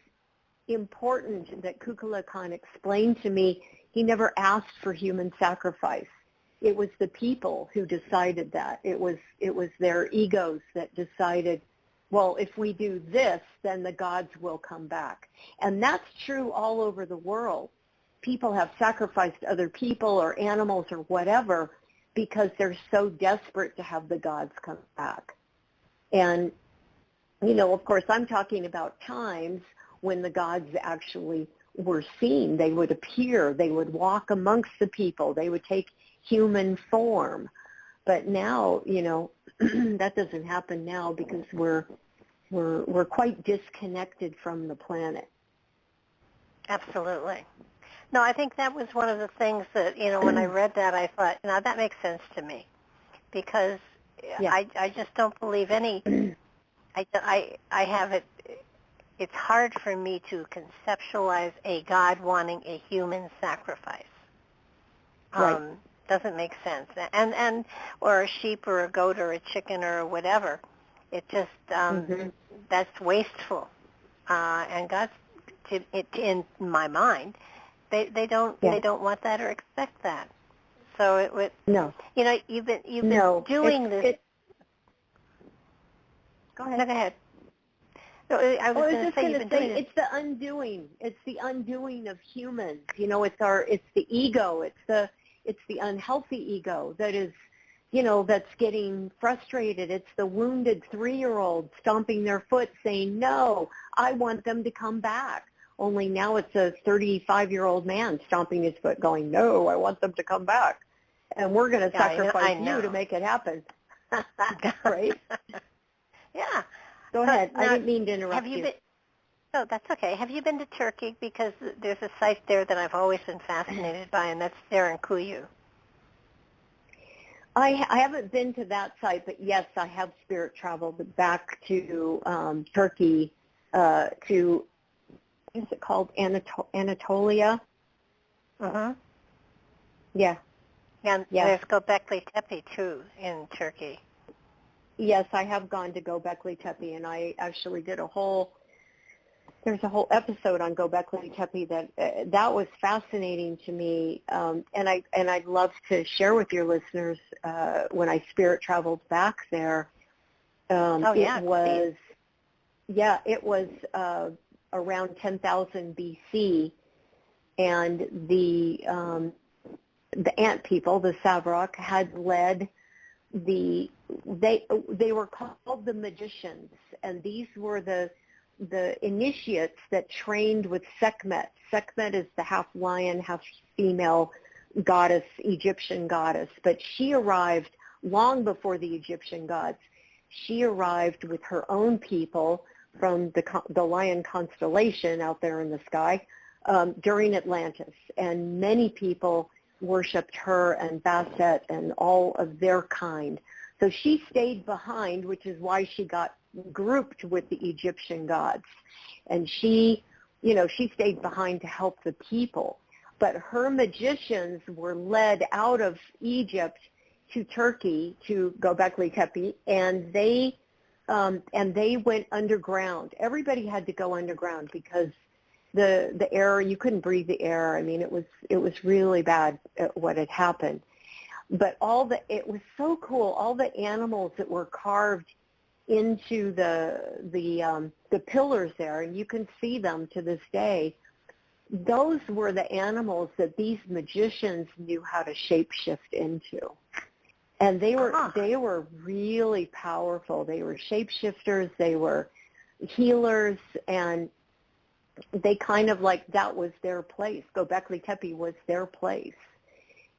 important that Kukulai Khan explained to me he never asked for human sacrifice. It was the people who decided that. It was their egos that decided, well, if we do this, then the gods will come back. And that's true all over the world. People have sacrificed other people or animals or whatever because they're so desperate to have the gods come back. And, of course, I'm talking about times when the gods actually were seen. They would appear. They would walk amongst the people. They would take human form. But now, that doesn't happen now because we're quite disconnected from the planet. Absolutely. No, I think that was one of the things that, when I read that, I thought, that makes sense to me because I just don't believe any, I have it, it's hard for me to conceptualize a God wanting a human sacrifice. Right. Doesn't make sense. And or a sheep or a goat or a chicken or whatever. It just, that's wasteful. And God's, in my mind, they don't want that or expect that. So it would, you've been doing this. Go ahead. No, go ahead. No, I was going to say you've been doing this. It's the undoing. It's the undoing of humans. It's the ego. It's the unhealthy ego that is, that's getting frustrated. It's the wounded 3-year-old stomping their foot saying, no, I want them to come back. Only now it's a 35-year-old man stomping his foot going, no, I want them to come back. And we're going to sacrifice you to make it happen. Right? Yeah. Go ahead. Now, I didn't mean to interrupt you. Oh, that's okay. Have you been to Turkey? Because there's a site there that I've always been fascinated by, and that's there in Kuyu. I haven't been to that site, but yes, I have spirit traveled back to Turkey, to, what is it called, Anatolia? Uh-huh. Yeah. And there's Göbekli Tepe, too, in Turkey. Yes, I have gone to Göbekli Tepe, and I actually did there's a whole episode on Göbekli Tepe that was fascinating to me, and I'd love to share with your listeners when I spirit traveled back there. It was around 10,000 BC, and the ant people, the Savrok, had led they were called the magicians, and these were the initiates that trained with sekhmet. Sekhmet is the half lion, half female goddess, Egyptian goddess, but she arrived long before the Egyptian gods. She arrived with her own people from the lion constellation out there in the sky during Atlantis, and many people worshipped her and Bastet and all of their kind. So she stayed behind, which is why she got grouped with the Egyptian gods. And she stayed behind to help the people. But her magicians were led out of Egypt to Turkey, to Göbekli Tepe, and they went underground. Everybody had to go underground because the air, you couldn't breathe the air. I mean, it was really bad what had happened. But it was so cool. All the animals that were carved into the pillars there, and you can see them to this day. Those were the animals that these magicians knew how to shapeshift into. And they were really powerful. They were shapeshifters, they were healers, and they kind of that was their place. Göbekli Tepe was their place.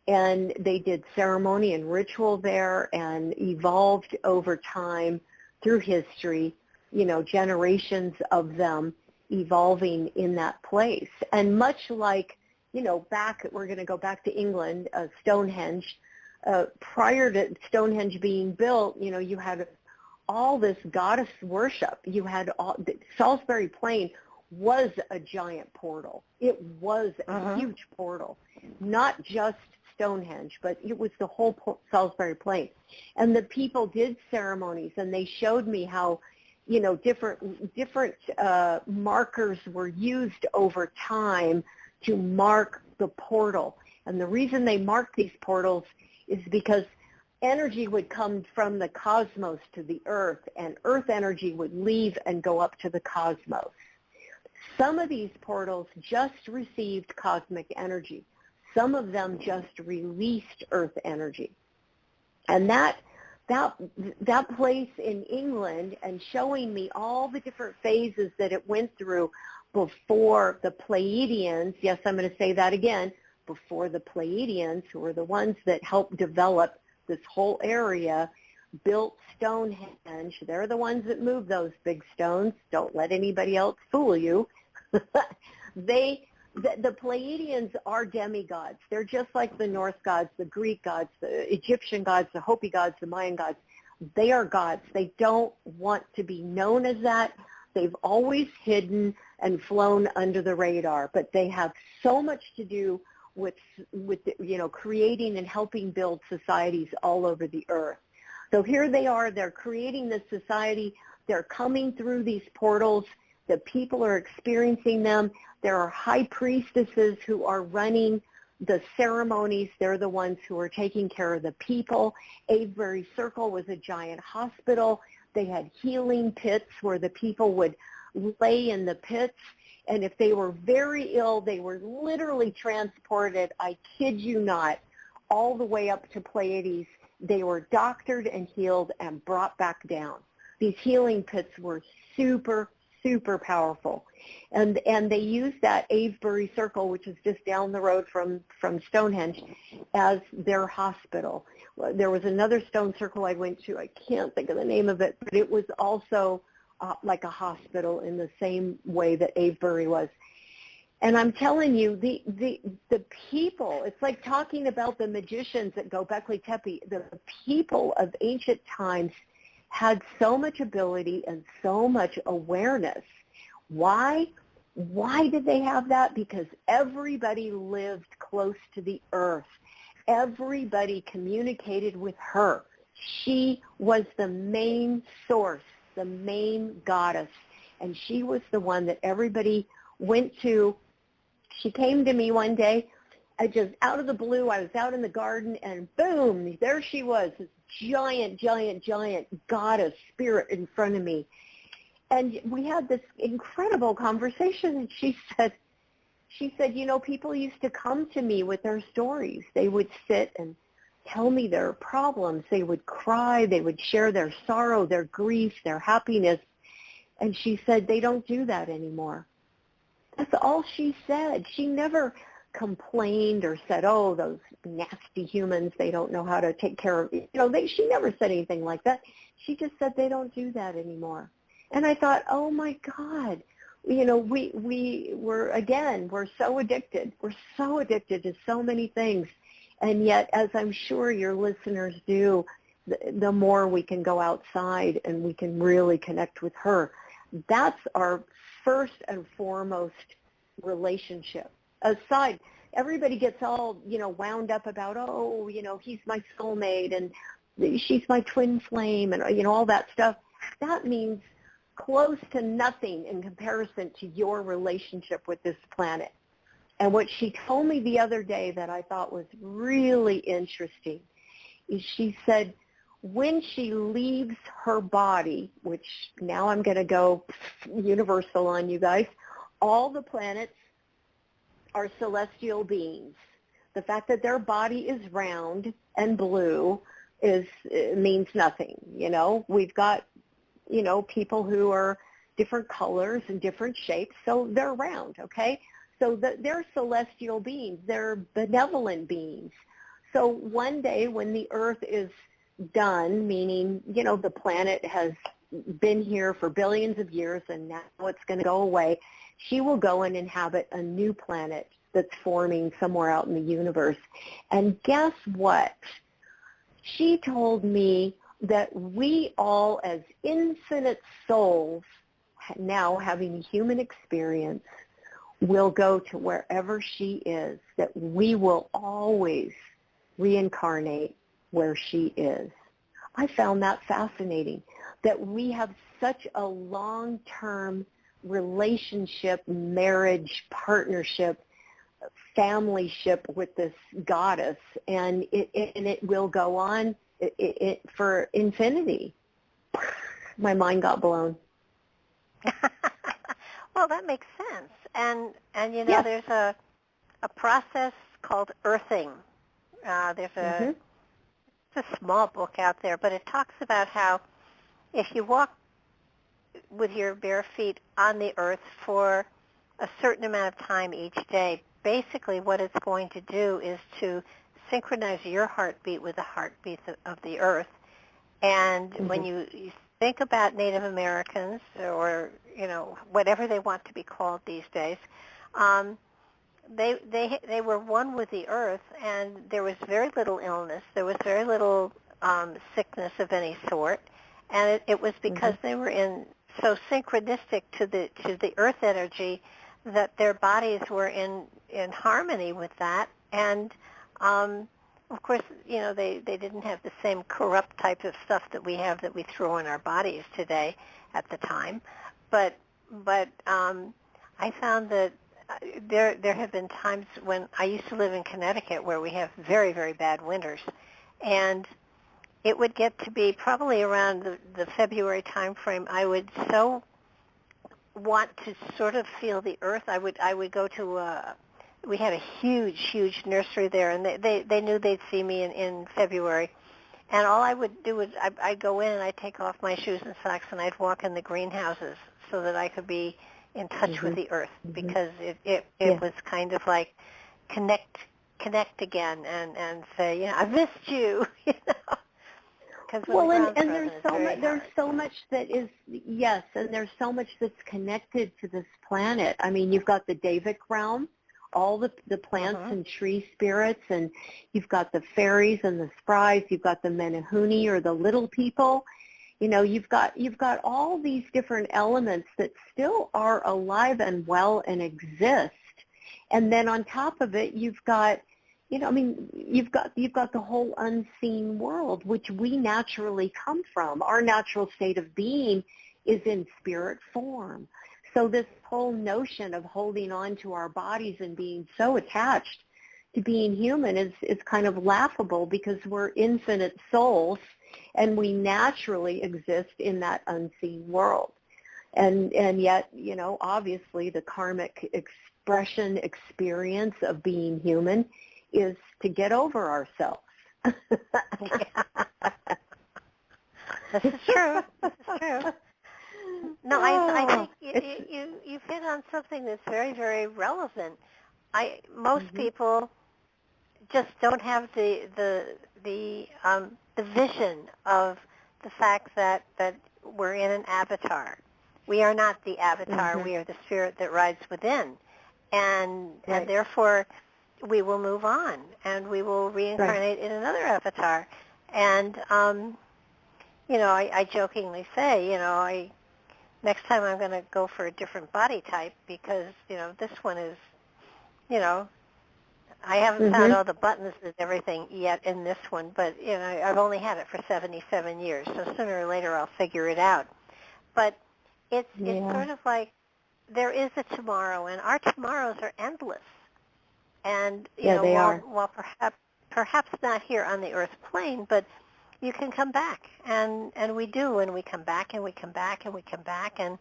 And they did ceremony and ritual there and evolved over time through history, generations of them evolving in that place. And much like, we're going to go back to England, Stonehenge. Prior to Stonehenge being built, you had all this goddess worship. You had Salisbury Plain was a giant portal. It was a huge portal, not just Stonehenge, but it was the whole Salisbury Plain. And the people did ceremonies, and they showed me how, different markers were used over time to mark the portal. And the reason they marked these portals is because energy would come from the cosmos to the earth, and earth energy would leave and go up to the cosmos. Some of these portals just received cosmic energy. Some of them just released earth energy. And that place in England, and showing me all the different phases that it went through before the Pleiadians, yes, I'm going to say that again, before the Pleiadians, who were the ones that helped develop this whole area, built Stonehenge. They're the ones that moved those big stones. Don't let anybody else fool you. The Pleiadians are demigods. They're just like the Norse gods, the Greek gods, the Egyptian gods, the Hopi gods, the Mayan gods. They are gods. They don't want to be known as that. They've always hidden and flown under the radar, but they have so much to do with creating and helping build societies all over the earth. So here they are. They're creating this society. They're coming through these portals. The people are experiencing them. There are high priestesses who are running the ceremonies. They're the ones who are taking care of the people. Avebury Circle was a giant hospital. They had healing pits where the people would lay in the pits. And if they were very ill, they were literally transported, I kid you not, all the way up to Pleiades. They were doctored and healed and brought back down. These healing pits were super, super powerful. And they used that Avebury Circle, which is just down the road from Stonehenge, as their hospital. There was another stone circle I went to. I can't think of the name of it, but it was also like a hospital in the same way that Avebury was. And I'm telling you, the people, it's like talking about the magicians at Göbekli Tepe. The people of ancient times had so much ability and so much awareness. Why? Why did they have that? Because everybody lived close to the earth. Everybody communicated with her. She was the main source, the main goddess, and she was the one that everybody went to. She came to me one day, I just out of the blue, I was out in the garden, and boom, there she was, this giant, giant, giant goddess spirit in front of me. And we had this incredible conversation, and she said, people used to come to me with their stories. They would sit and tell me their problems. They would cry. They would share their sorrow, their grief, their happiness. And she said, they don't do that anymore. That's all she said. She never complained or said, oh, those nasty humans, they don't know how to take care of, she never said anything like that. She just said they don't do that anymore. And I thought, oh my God, we're so addicted. We're so addicted to so many things. And yet, as I'm sure your listeners do, the more we can go outside and we can really connect with her. That's our first and foremost relationship. Aside, everybody gets all, wound up about, he's my soulmate and she's my twin flame and, all that stuff. That means close to nothing in comparison to your relationship with this planet. And what she told me the other day that I thought was really interesting is she said when she leaves her body, which now I'm going to go universal on you guys, all the planets are celestial beings. The fact that their body is round and blue means nothing. We've got, people who are different colors and different shapes, so they're round, okay? So they're celestial beings. They're benevolent beings. So one day when the Earth is done, meaning, the planet has been here for billions of years and now it's going to go away, she will go and inhabit a new planet that's forming somewhere out in the universe. And guess what? She told me that we all as infinite souls now having a human experience will go to wherever she is, that we will always reincarnate where she is. I found that fascinating that we have such a long-term relationship, marriage, partnership, familyship with this goddess, and it will go on for infinity. My mind got blown. Well, that makes sense. And you know, there's a process called earthing. There's it's a small book out there, but it talks about how if you walk with your bare feet on the earth for a certain amount of time each day, basically what it's going to do is to synchronize your heartbeat with the heartbeat of the earth. And when you think about Native Americans, or you know, whatever they want to be called these days, they were one with the earth, and there was very little illness. There was very little sickness of any sort, and it was because they were so synchronistic to the earth energy that their bodies were in harmony with that. And of course, you know, they didn't have the same corrupt type of stuff that we have that we throw in our bodies today at the time. But I found that there have been times when I used to live in Connecticut where we have very, very bad winters, and it would get to be probably around the February time frame. I would so want to sort of feel the earth. I would go to we had a huge nursery there, and they knew they'd see me in February, and all I would do is I'd go in and I'd take off my shoes and socks and I'd walk in the greenhouses so that I could be in touch with the earth, because it was kind of like connect again and say, you know, I missed you, you know. Well, and there's so much that is, and there's so much that's connected to this planet. I mean, you've got the Davic realm, all the plants and tree spirits, and you've got the fairies and the sprites, you've got the Menehune, or the little people. You know, you've got all these different elements that still are alive and well and exist. And then on top of it, you've got, you know, I mean, you've got the whole unseen world, which we naturally come from. Our natural state of being is in spirit form. So this whole notion of holding on to our bodies and being so attached to being human is kind of laughable, because we're infinite souls and we naturally exist in that unseen world. And yet, you know, obviously the karmic experience of being human is to get over ourselves. This is true. No, I think you've hit on something that's very, very relevant. Most people just don't have the vision of the fact that we're in an avatar. We are not the avatar. We are the spirit that rides within, and therefore we will move on and we will reincarnate in another avatar. And you know, I jokingly say, you know, next time I'm going to go for a different body type, because, you know, this one is, you know, I haven't found all the buttons and everything yet in this one, but, you know, I've only had it for 77 years, so sooner or later I'll figure it out. But it's sort of like there is a tomorrow, and our tomorrows are endless. And, you know, while perhaps not here on the earth plane, but you can come back, and we do, and we come back, and we come back, and we come back, and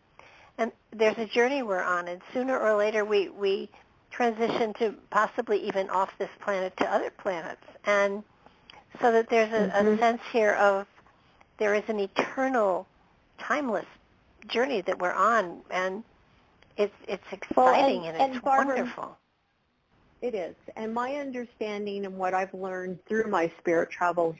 there's a journey we're on, and sooner or later we transition to possibly even off this planet to other planets, and so that there's a sense here of there is an eternal, timeless journey that we're on, and it's exciting, and it's Barbara, wonderful. It is, and my understanding and what I've learned through my spirit travels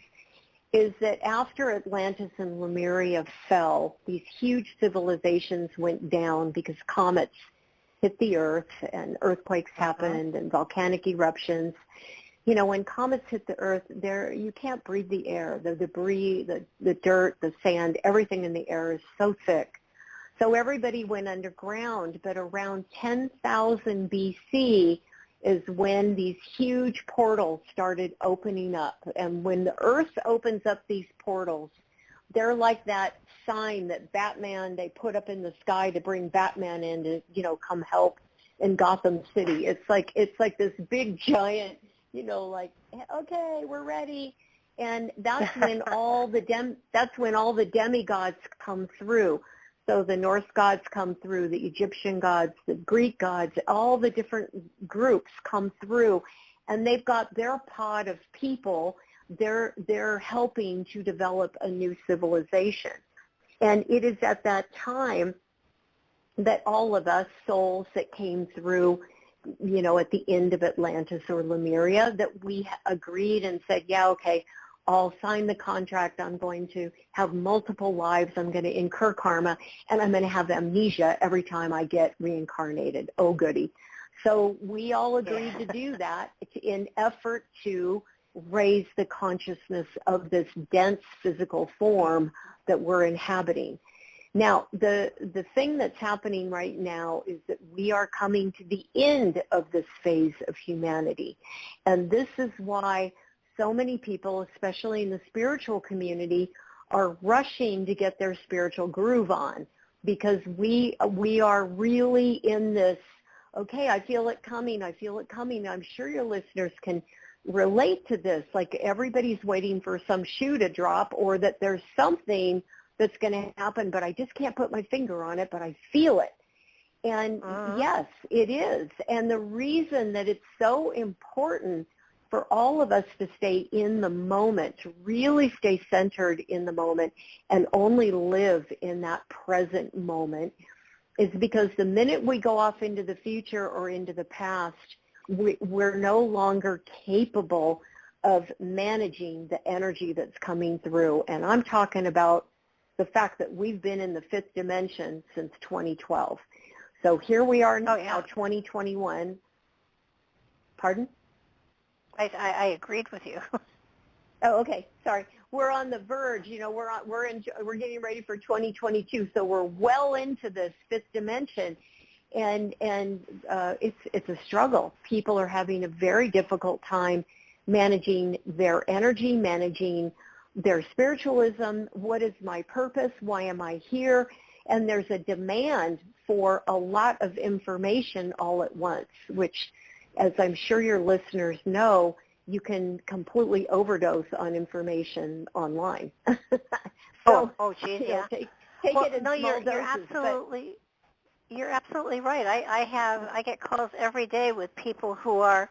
is that after Atlantis and Lemuria fell, these huge civilizations went down because comets hit the earth and earthquakes happened and volcanic eruptions. You know, when comets hit the earth, you can't breathe the air. The debris, the dirt, the sand, everything in the air is so thick. So everybody went underground, but around 10,000 BC is when these huge portals started opening up. And when the earth opens up these portals, They're like that sign that Batman, they put up in the sky to bring Batman in to, come help in Gotham City. It's like this big giant, like, okay, we're ready. And that's when all the demigods come through. So the Norse gods come through, the Egyptian gods, the Greek gods, all the different groups come through, and they've got their pod of people. They're helping to develop a new civilization. And it is at that time that all of us souls that came through, at the end of Atlantis or Lemuria, that we agreed and said, yeah, okay, I'll sign the contract. I'm going to have multiple lives. I'm going to incur karma, and I'm going to have amnesia every time I get reincarnated. Oh, goody. So we all agreed to do that in effort to raise the consciousness of this dense physical form that we're inhabiting. Now, the thing that's happening right now is that we are coming to the end of this phase of humanity. And this is why so many people, especially in the spiritual community, are rushing to get their spiritual groove on, because we are really in this, okay, I feel it coming. I'm sure your listeners can relate to this, like everybody's waiting for some shoe to drop, or that there's something that's going to happen, but I just can't put my finger on it, but I feel it. And yes, it is. And the reason that it's so important for all of us to stay in the moment, to really stay centered in the moment and only live in that present moment, is because the minute we go off into the future or into the past, we're no longer capable of managing the energy that's coming through. And I'm talking about the fact that we've been in the fifth dimension since 2012. So here we are now, 2021. Pardon? I agreed with you. Oh, okay. Sorry. We're on the verge. We're getting ready for 2022. So we're well into this fifth dimension, and it's a struggle. People are having a very difficult time managing their energy, managing their spiritualism. What is my purpose? Why am I here? And there's a demand for a lot of information all at once, which, as I'm sure your listeners know, you can completely overdose on information online. Geez, yeah. Take it in small doses. You're absolutely right. I get calls every day with people who are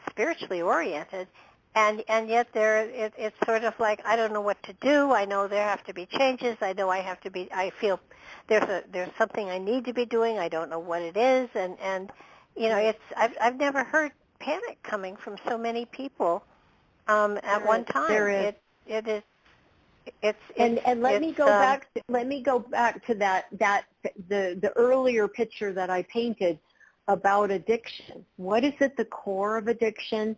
spiritually oriented, and yet it's sort of like, I don't know what to do. I know there have to be changes. I know I feel there's something I need to be doing. I don't know what it is, and I've never heard panic coming from so many people at one time. There is. It is. Let me go back to that the earlier picture that I painted about addiction. What is at the core of addiction?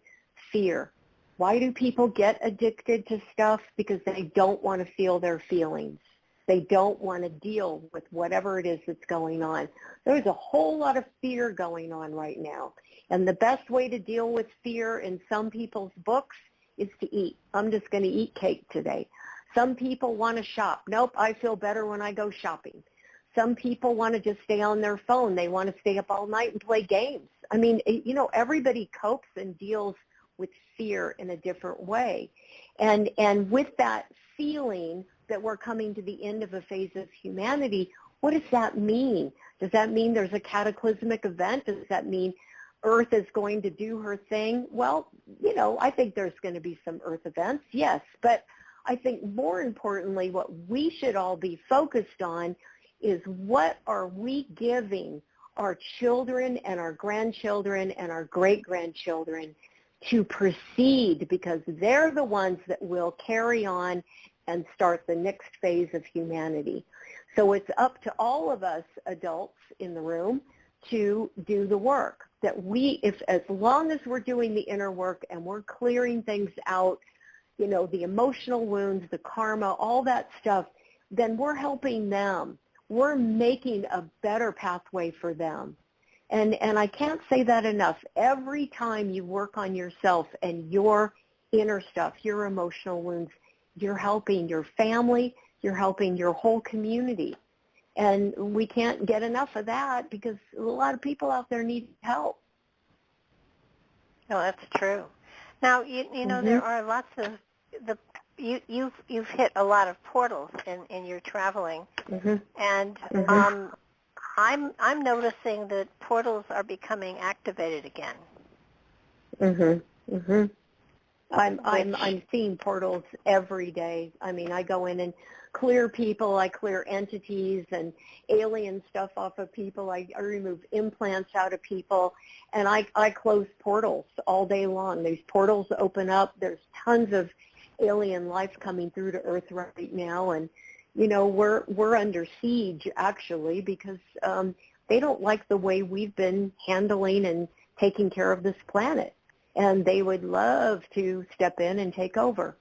Fear. Why do people get addicted to stuff? Because they don't want to feel their feelings. They don't want to deal with whatever it is that's going on. There's a whole lot of fear going on right now. And the best way to deal with fear in some people's books is to eat. I'm just going to eat cake today. Some people want to shop. Nope, I feel better when I go shopping. Some people want to just stay on their phone. They want to stay up all night and play games. I mean, everybody copes and deals with fear in a different way. And with that feeling that we're coming to the end of a phase of humanity, what does that mean? Does that mean there's a cataclysmic event? Does that mean Earth is going to do her thing? Well, I think there's going to be some Earth events, yes. But I think more importantly, what we should all be focused on is, what are we giving our children and our grandchildren and our great-grandchildren to proceed, because they're the ones that will carry on and start the next phase of humanity. So it's up to all of us adults in the room to do the work. That as long as we're doing the inner work and we're clearing things out, the emotional wounds, the karma, all that stuff, then we're helping them. We're making a better pathway for them. And I can't say that enough. Every time you work on yourself and your inner stuff, your emotional wounds, you're helping your family, You're helping your whole community. And we can't get enough of that because a lot of people out there need help. No, that's true. Now, you know, there are lots of you've hit a lot of portals in your traveling, and I'm noticing that portals are becoming activated again. I'm seeing portals every day. I mean, I go in and clear people, I clear entities and alien stuff off of people. I remove implants out of people, and I close portals all day long. These portals open up. There's tons of alien life coming through to Earth right now, and you know, we're under siege actually because they don't like the way we've been handling and taking care of this planet, and they would love to step in and take over.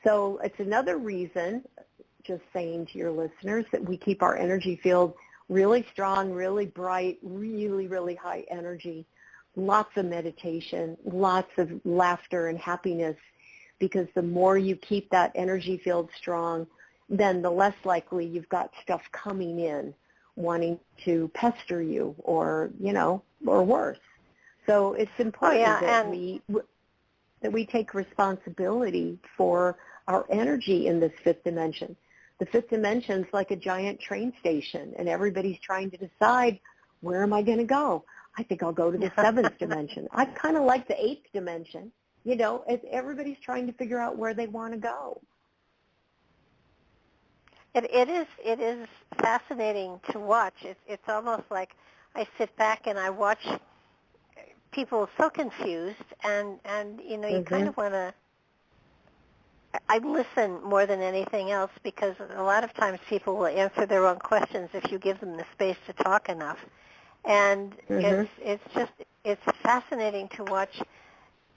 So it's another reason, just saying to your listeners, that we keep our energy field really strong, really bright, really, really high energy, lots of meditation, lots of laughter and happiness, because the more you keep that energy field strong, then the less likely you've got stuff coming in wanting to pester you or, you know, or worse. So it's important that we take responsibility for our energy in this fifth dimension. The fifth dimension is like a giant train station, and everybody's trying to decide, where am I going to go? I think I'll go to the seventh dimension. I kind of like the eighth dimension. You know, everybody's trying to figure out where they want to go. It is fascinating to watch. It's almost like I sit back and I watch people so confused, and you know, you kind of want to. I listen more than anything else because a lot of times people will answer their own questions if you give them the space to talk enough, and it's fascinating to watch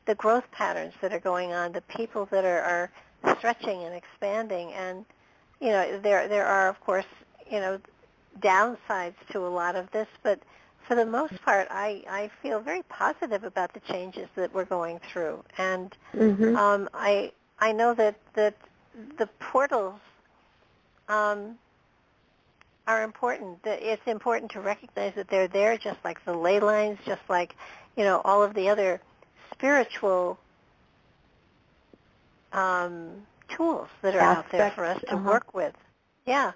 the growth patterns that are going on, the people that are stretching and expanding, and you know, there are of course, you know, downsides to a lot of this, but for the most part, I feel very positive about the changes that we're going through, and I know that the portals are important. That it's important to recognize that they're there, just like the ley lines, just like, you know, all of the other spiritual tools that are out there for us to work with. Yeah,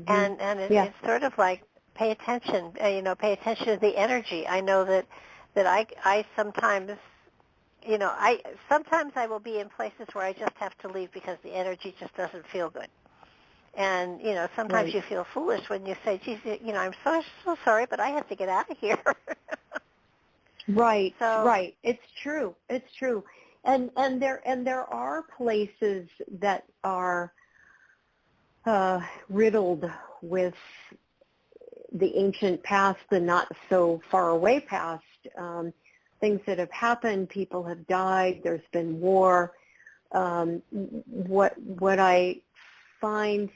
and it's sort of like pay attention. You know, pay attention to the energy. I know that I sometimes. You know, sometimes I will be in places where I just have to leave because the energy just doesn't feel good. And, you know, sometimes you feel foolish when you say, geez, you know, I'm so sorry, but I have to get out of here. Right. It's true. It's true. And there are places that are riddled with the ancient past, the not so far away past, things that have happened, people have died, there's been war. What I find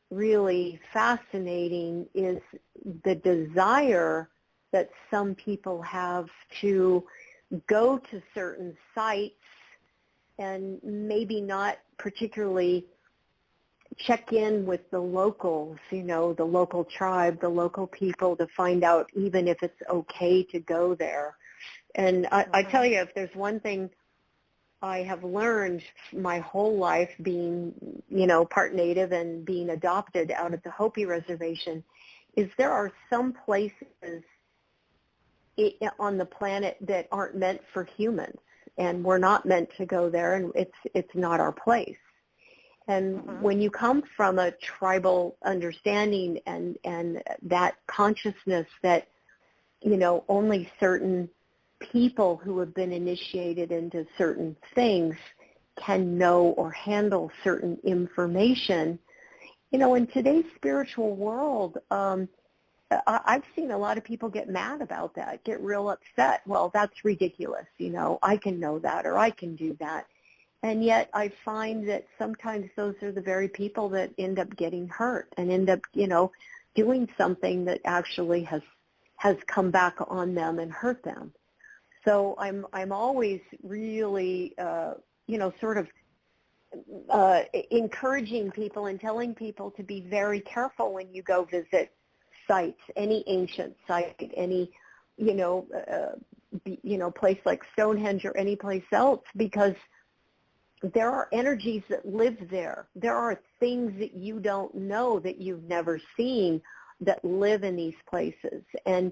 really fascinating is the desire that some people have to go to certain sites and maybe not particularly check in with the locals, you know, the local tribe, the local people, to find out even if it's okay to go there. And I tell you, if there's one thing I have learned my whole life, being, you know, part Native and being adopted out at the Hopi Reservation, is there are some places on the planet that aren't meant for humans, and we're not meant to go there, and it's not our place. And when you come from a tribal understanding and that consciousness that, you know, only certain people who have been initiated into certain things can know or handle certain information, you know, in today's spiritual world, I've seen a lot of people get mad about that, get real upset. Well, that's ridiculous, you know, I can know that, or I can do that. And yet I find that sometimes those are the very people that end up getting hurt and end up, you know, doing something that actually has come back on them and hurt them. So I'm always really, you know, sort of encouraging people and telling people to be very careful when you go visit sites, any ancient site, any, place like Stonehenge or any place else, because there are energies that live there. There are things that you don't know, that you've never seen, that live in these places. And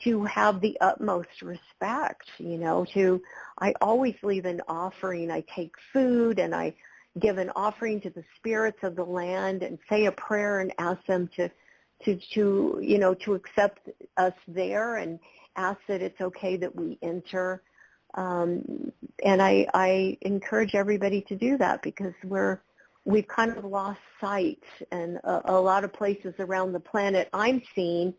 to have the utmost respect, I always leave an offering. I take food and I give an offering to the spirits of the land and say a prayer and ask them to accept us there and ask that it's okay that we enter. And I encourage everybody to do that, because we've kind of lost sight, and a lot of places around the planet I'm seeing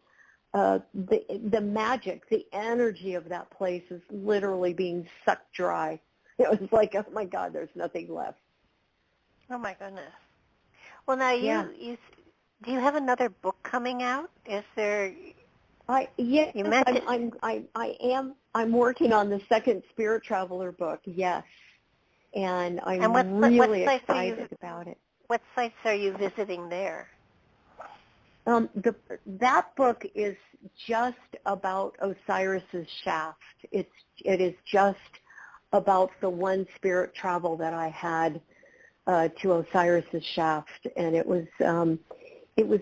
the magic, the energy of that place is literally being sucked dry. It was like, oh my God, there's nothing left. Oh my goodness. Well, now you do you have another book coming out? Is there? Yes, you mentioned... I'm working on the second Spirit Traveler book. Yes, and I'm really excited about it. What sites are you visiting there? That book is just about Osiris's shaft. It is just about the one spirit travel that I had to Osiris's shaft, and it was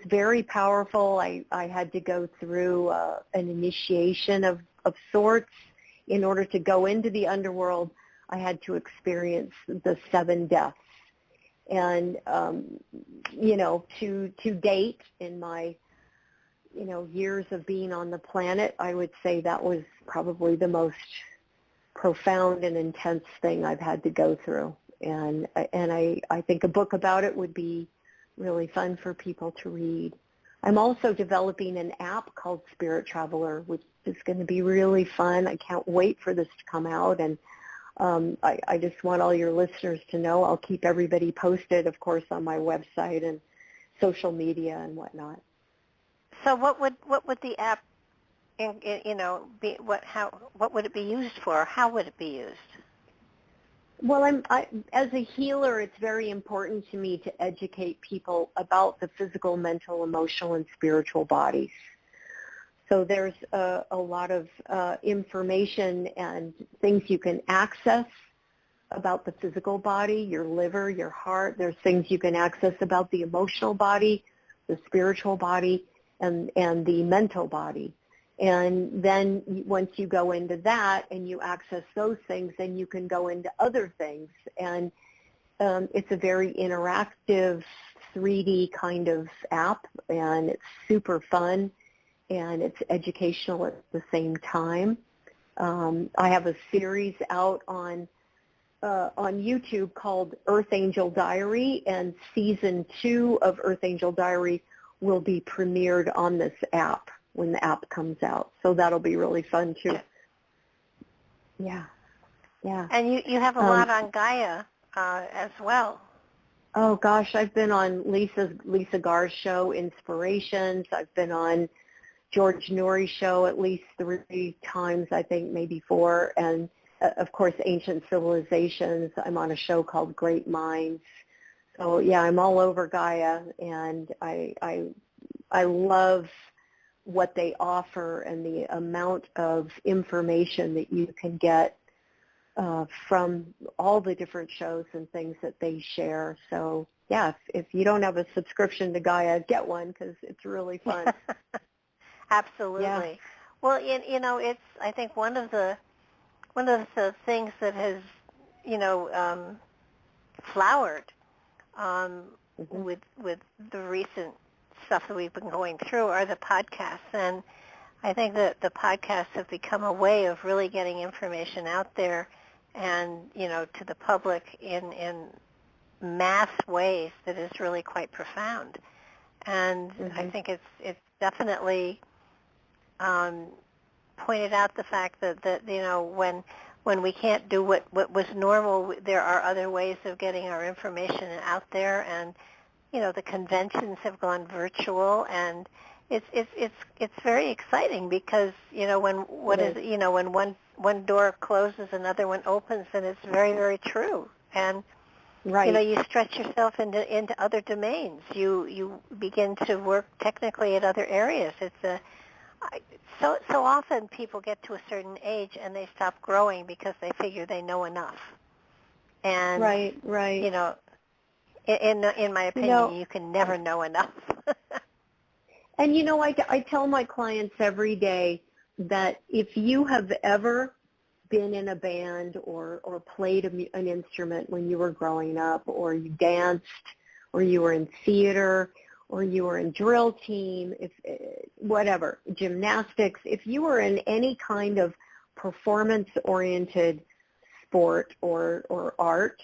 very powerful. I had to go through an initiation of sorts in order to go into the underworld. I had to experience the 7 deaths. And, to date in my, years of being on the planet, I would say that was probably the most profound and intense thing I've had to go through. And I think a book about it would be really fun for people to read. I'm also developing an app called Spirit Traveler, which is going to be really fun. I can't wait for this to come out. And I just want all your listeners to know I'll keep everybody posted, of course, on my website and social media and whatnot. So what would the app, be? What would it be used for? How would it be used? Well, as a healer, it's very important to me to educate people about the physical, mental, emotional, and spiritual bodies. So there's a lot of information and things you can access about the physical body, your liver, your heart. There's things you can access about the emotional body, the spiritual body, and the mental body. And then once you go into that and you access those things, then you can go into other things. And it's a very interactive 3D kind of app, and it's super fun. And it's educational at the same time. I have a series out on YouTube called Earth Angel Diary, and season 2 of Earth Angel Diary will be premiered on this app when the app comes out. So that'll be really fun too. Yeah. And you have a lot on Gaia as well. Oh gosh, I've been on Lisa Gar's show, Inspirations. I've been on George Nori's show at least 3 times, I think, maybe 4. And, of course, Ancient Civilizations. I'm on a show called Great Minds. So, yeah, I'm all over Gaia, and I love what they offer and the amount of information that you can get from all the different shows and things that they share. So, yeah, if you don't have a subscription to Gaia, get one, because it's really fun. Absolutely. Yeah. Well, it's, I think one of the things that has, flowered with the recent stuff that we've been going through are the podcasts. And I think that the podcasts have become a way of really getting information out there and, to the public in mass ways that is really quite profound. And I think it's definitely pointed out the fact that when we can't do what was normal, there are other ways of getting our information out there, and the conventions have gone virtual, and it's very exciting because when one door closes, another one opens, and it's very, very true. And Right. you stretch yourself into other domains. You begin to work technically at other areas. So often people get to a certain age and they stop growing because they figure they know enough. And Right. in my opinion, you can never know enough. And I tell my clients every day that if you have ever been in a band or played an instrument when you were growing up, or you danced, or you were in theater, or you were in drill team, whatever, gymnastics, if you were in any kind of performance-oriented sport or art,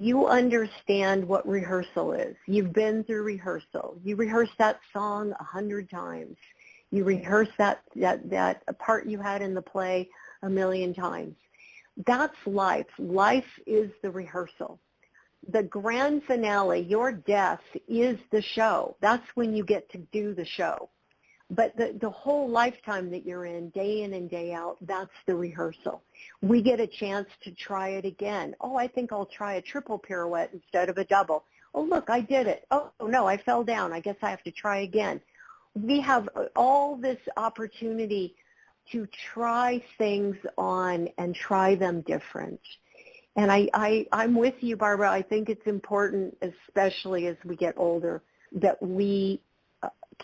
you understand what rehearsal is. You've been through rehearsal. You rehearse that song 100 times. You rehearse that part you had in the play 1,000,000 times. That's life. Life is the rehearsal. The grand finale, your death, is the show. That's when you get to do the show. But the whole lifetime that you're in and day out, that's the rehearsal. We get a chance to try it again. Oh, I think I'll try a triple pirouette instead of a double. Oh, look, I did it. Oh, no, I fell down. I guess I have to try again. We have all this opportunity to try things on and try them different. And I'm with you, Barbara. I think it's important, especially as we get older, that we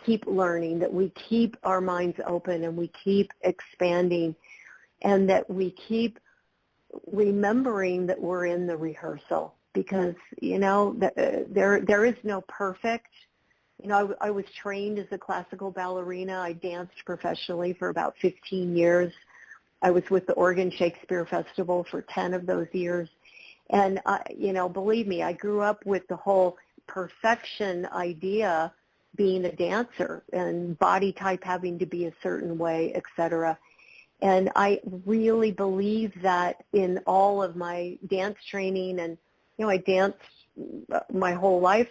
keep learning, that we keep our minds open and we keep expanding, and that we keep remembering that we're in the rehearsal, because, there is no perfect. I was trained as a classical ballerina. I danced professionally for about 15 years. I was with the Oregon Shakespeare Festival for 10 of those years. And, believe me, I grew up with the whole perfection idea, being a dancer and body type having to be a certain way, etc. And I really believe that in all of my dance training, and, I danced my whole life.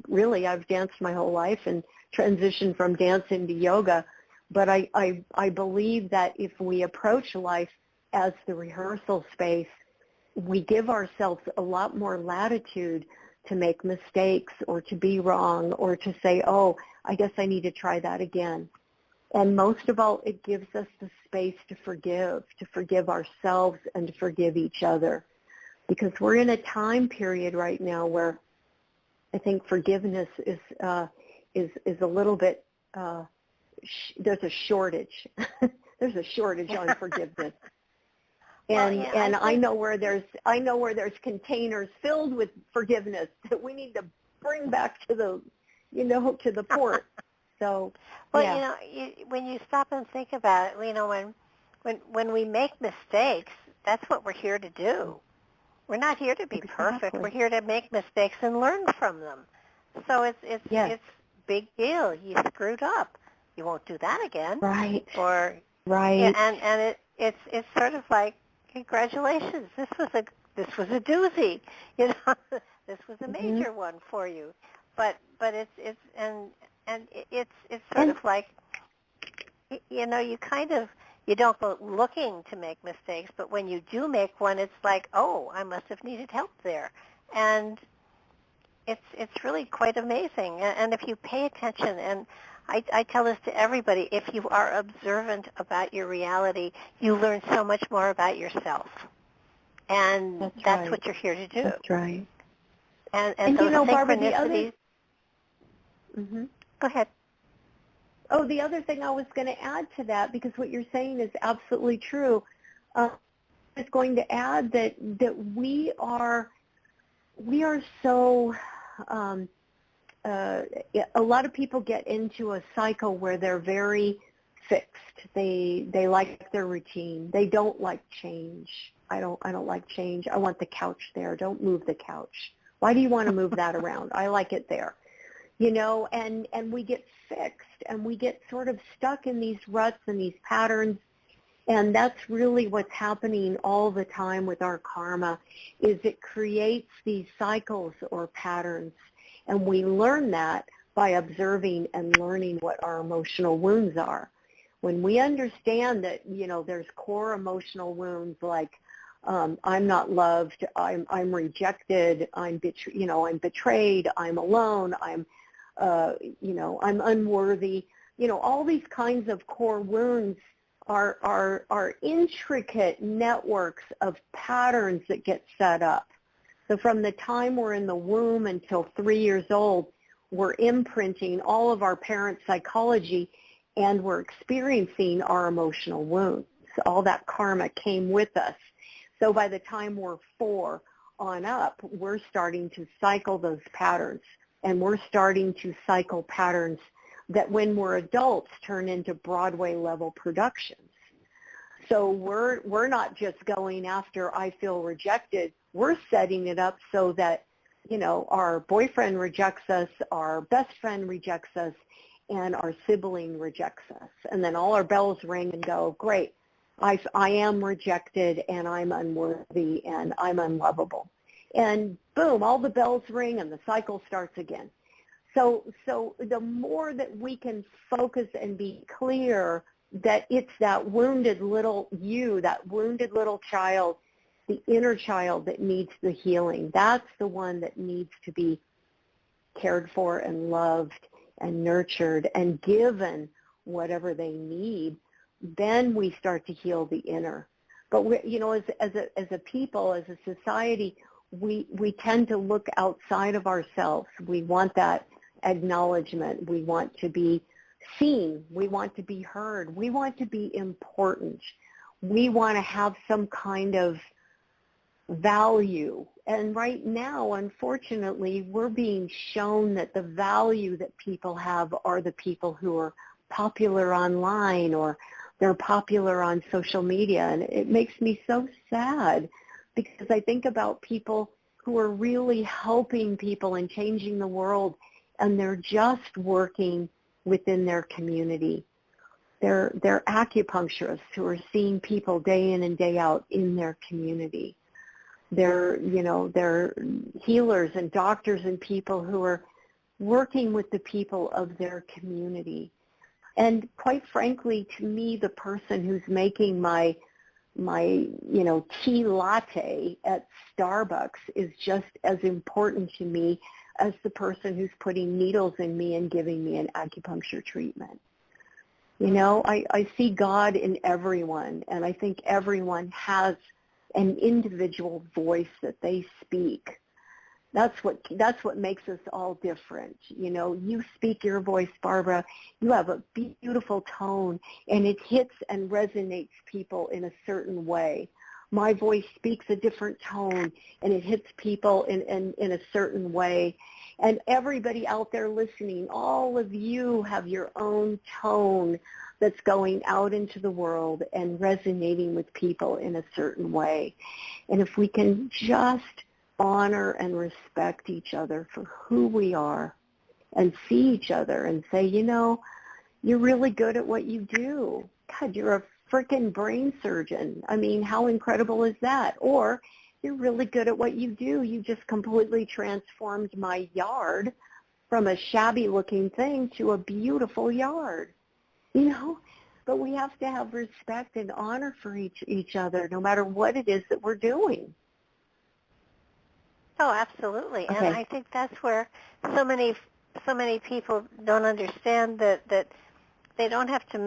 Really, I've danced my whole life and transitioned from dancing to yoga. But I believe that if we approach life as the rehearsal space, we give ourselves a lot more latitude to make mistakes or to be wrong or to say, oh, I guess I need to try that again. And most of all, it gives us the space to forgive ourselves and to forgive each other. Because we're in a time period right now where I think forgiveness is a little bit, there's a shortage. There's a shortage on forgiveness. And I know where there's containers filled with forgiveness that we need to bring back to the port. So, when you stop and think about it, when we make mistakes, that's what we're here to do. We're not here to be perfect. We're here to make mistakes and learn from them. So it's big deal. You screwed up. You won't do that again. Right. Right. Yeah, and it's sort of like, congratulations. This was a doozy. This was a major one for you. But it's sort of like, you don't go looking to make mistakes, but when you do make one, it's like, oh, I must have needed help there. And it's really quite amazing. And if you pay attention, and I tell this to everybody, if you are observant about your reality, you learn so much more about yourself. And that's what you're here to do. That's right. And those synchronicities. Barbara, the other... Go ahead. Oh, the other thing I was going to add to that, because what you're saying is absolutely true, I was going to add that we are so, a lot of people get into a cycle where they're very fixed. They like their routine. They don't like change. I don't like change. I want the couch there. Don't move the couch. Why do you want to move that around? I like it there. And we get fixed and we get sort of stuck in these ruts and these patterns. And that's really what's happening all the time with our karma, is it creates these cycles or patterns. And we learn that by observing and learning what our emotional wounds are. When we understand that, there's core emotional wounds like I'm not loved, I'm rejected, I'm betrayed, I'm alone, I'm unworthy. All these kinds of core wounds are intricate networks of patterns that get set up. So from the time we're in the womb until 3 years old, we're imprinting all of our parents' psychology, and we're experiencing our emotional wounds. All that karma came with us. So by the time we're 4 on up, we're starting to cycle those patterns, and we're starting to cycle patterns that when we're adults turn into Broadway level productions. So we're not just going after I feel rejected. We're setting it up so that, our boyfriend rejects us, our best friend rejects us, and our sibling rejects us. And then all our bells ring and go, great, I am rejected, and I'm unworthy, and I'm unlovable. And boom, all the bells ring and the cycle starts again. So the more that we can focus and be clear that it's that wounded little you, that wounded little child, the inner child that needs the healing, that's the one that needs to be cared for and loved and nurtured and given whatever they need, then we start to heal the inner. But as a people, as a society, we tend to look outside of ourselves. We want that acknowledgement. We want to be seen. We want to be heard. We want to be important. We want to have some kind of value. And right now, unfortunately, we're being shown that the value that people have are the people who are popular online, or they're popular on social media. And it makes me so sad, because I think about people who are really helping people and changing the world, and they're just working within their community. They're acupuncturists who are seeing people day in and day out in their community. They're healers and doctors and people who are working with the people of their community. And quite frankly, to me, the person who's making my tea latte at Starbucks is just as important to me as the person who's putting needles in me and giving me an acupuncture treatment. I see God in everyone, and I think everyone has an individual voice that they speak. That's what makes us all different. You speak your voice, Barbara. You have a beautiful tone, and it hits and resonates people in a certain way. My voice speaks a different tone, and it hits people in a certain way. And everybody out there listening, all of you have your own tone that's going out into the world and resonating with people in a certain way. And if we can just honor and respect each other for who we are and see each other and say, you're really good at what you do. God, you're a freaking brain surgeon. I mean, how incredible is that? Or you're really good at what you do. You just completely transformed my yard from a shabby looking thing to a beautiful yard. But we have to have respect and honor for each other, no matter what it is that we're doing. Oh, absolutely. Okay. And I think that's where so many people don't understand that they don't have to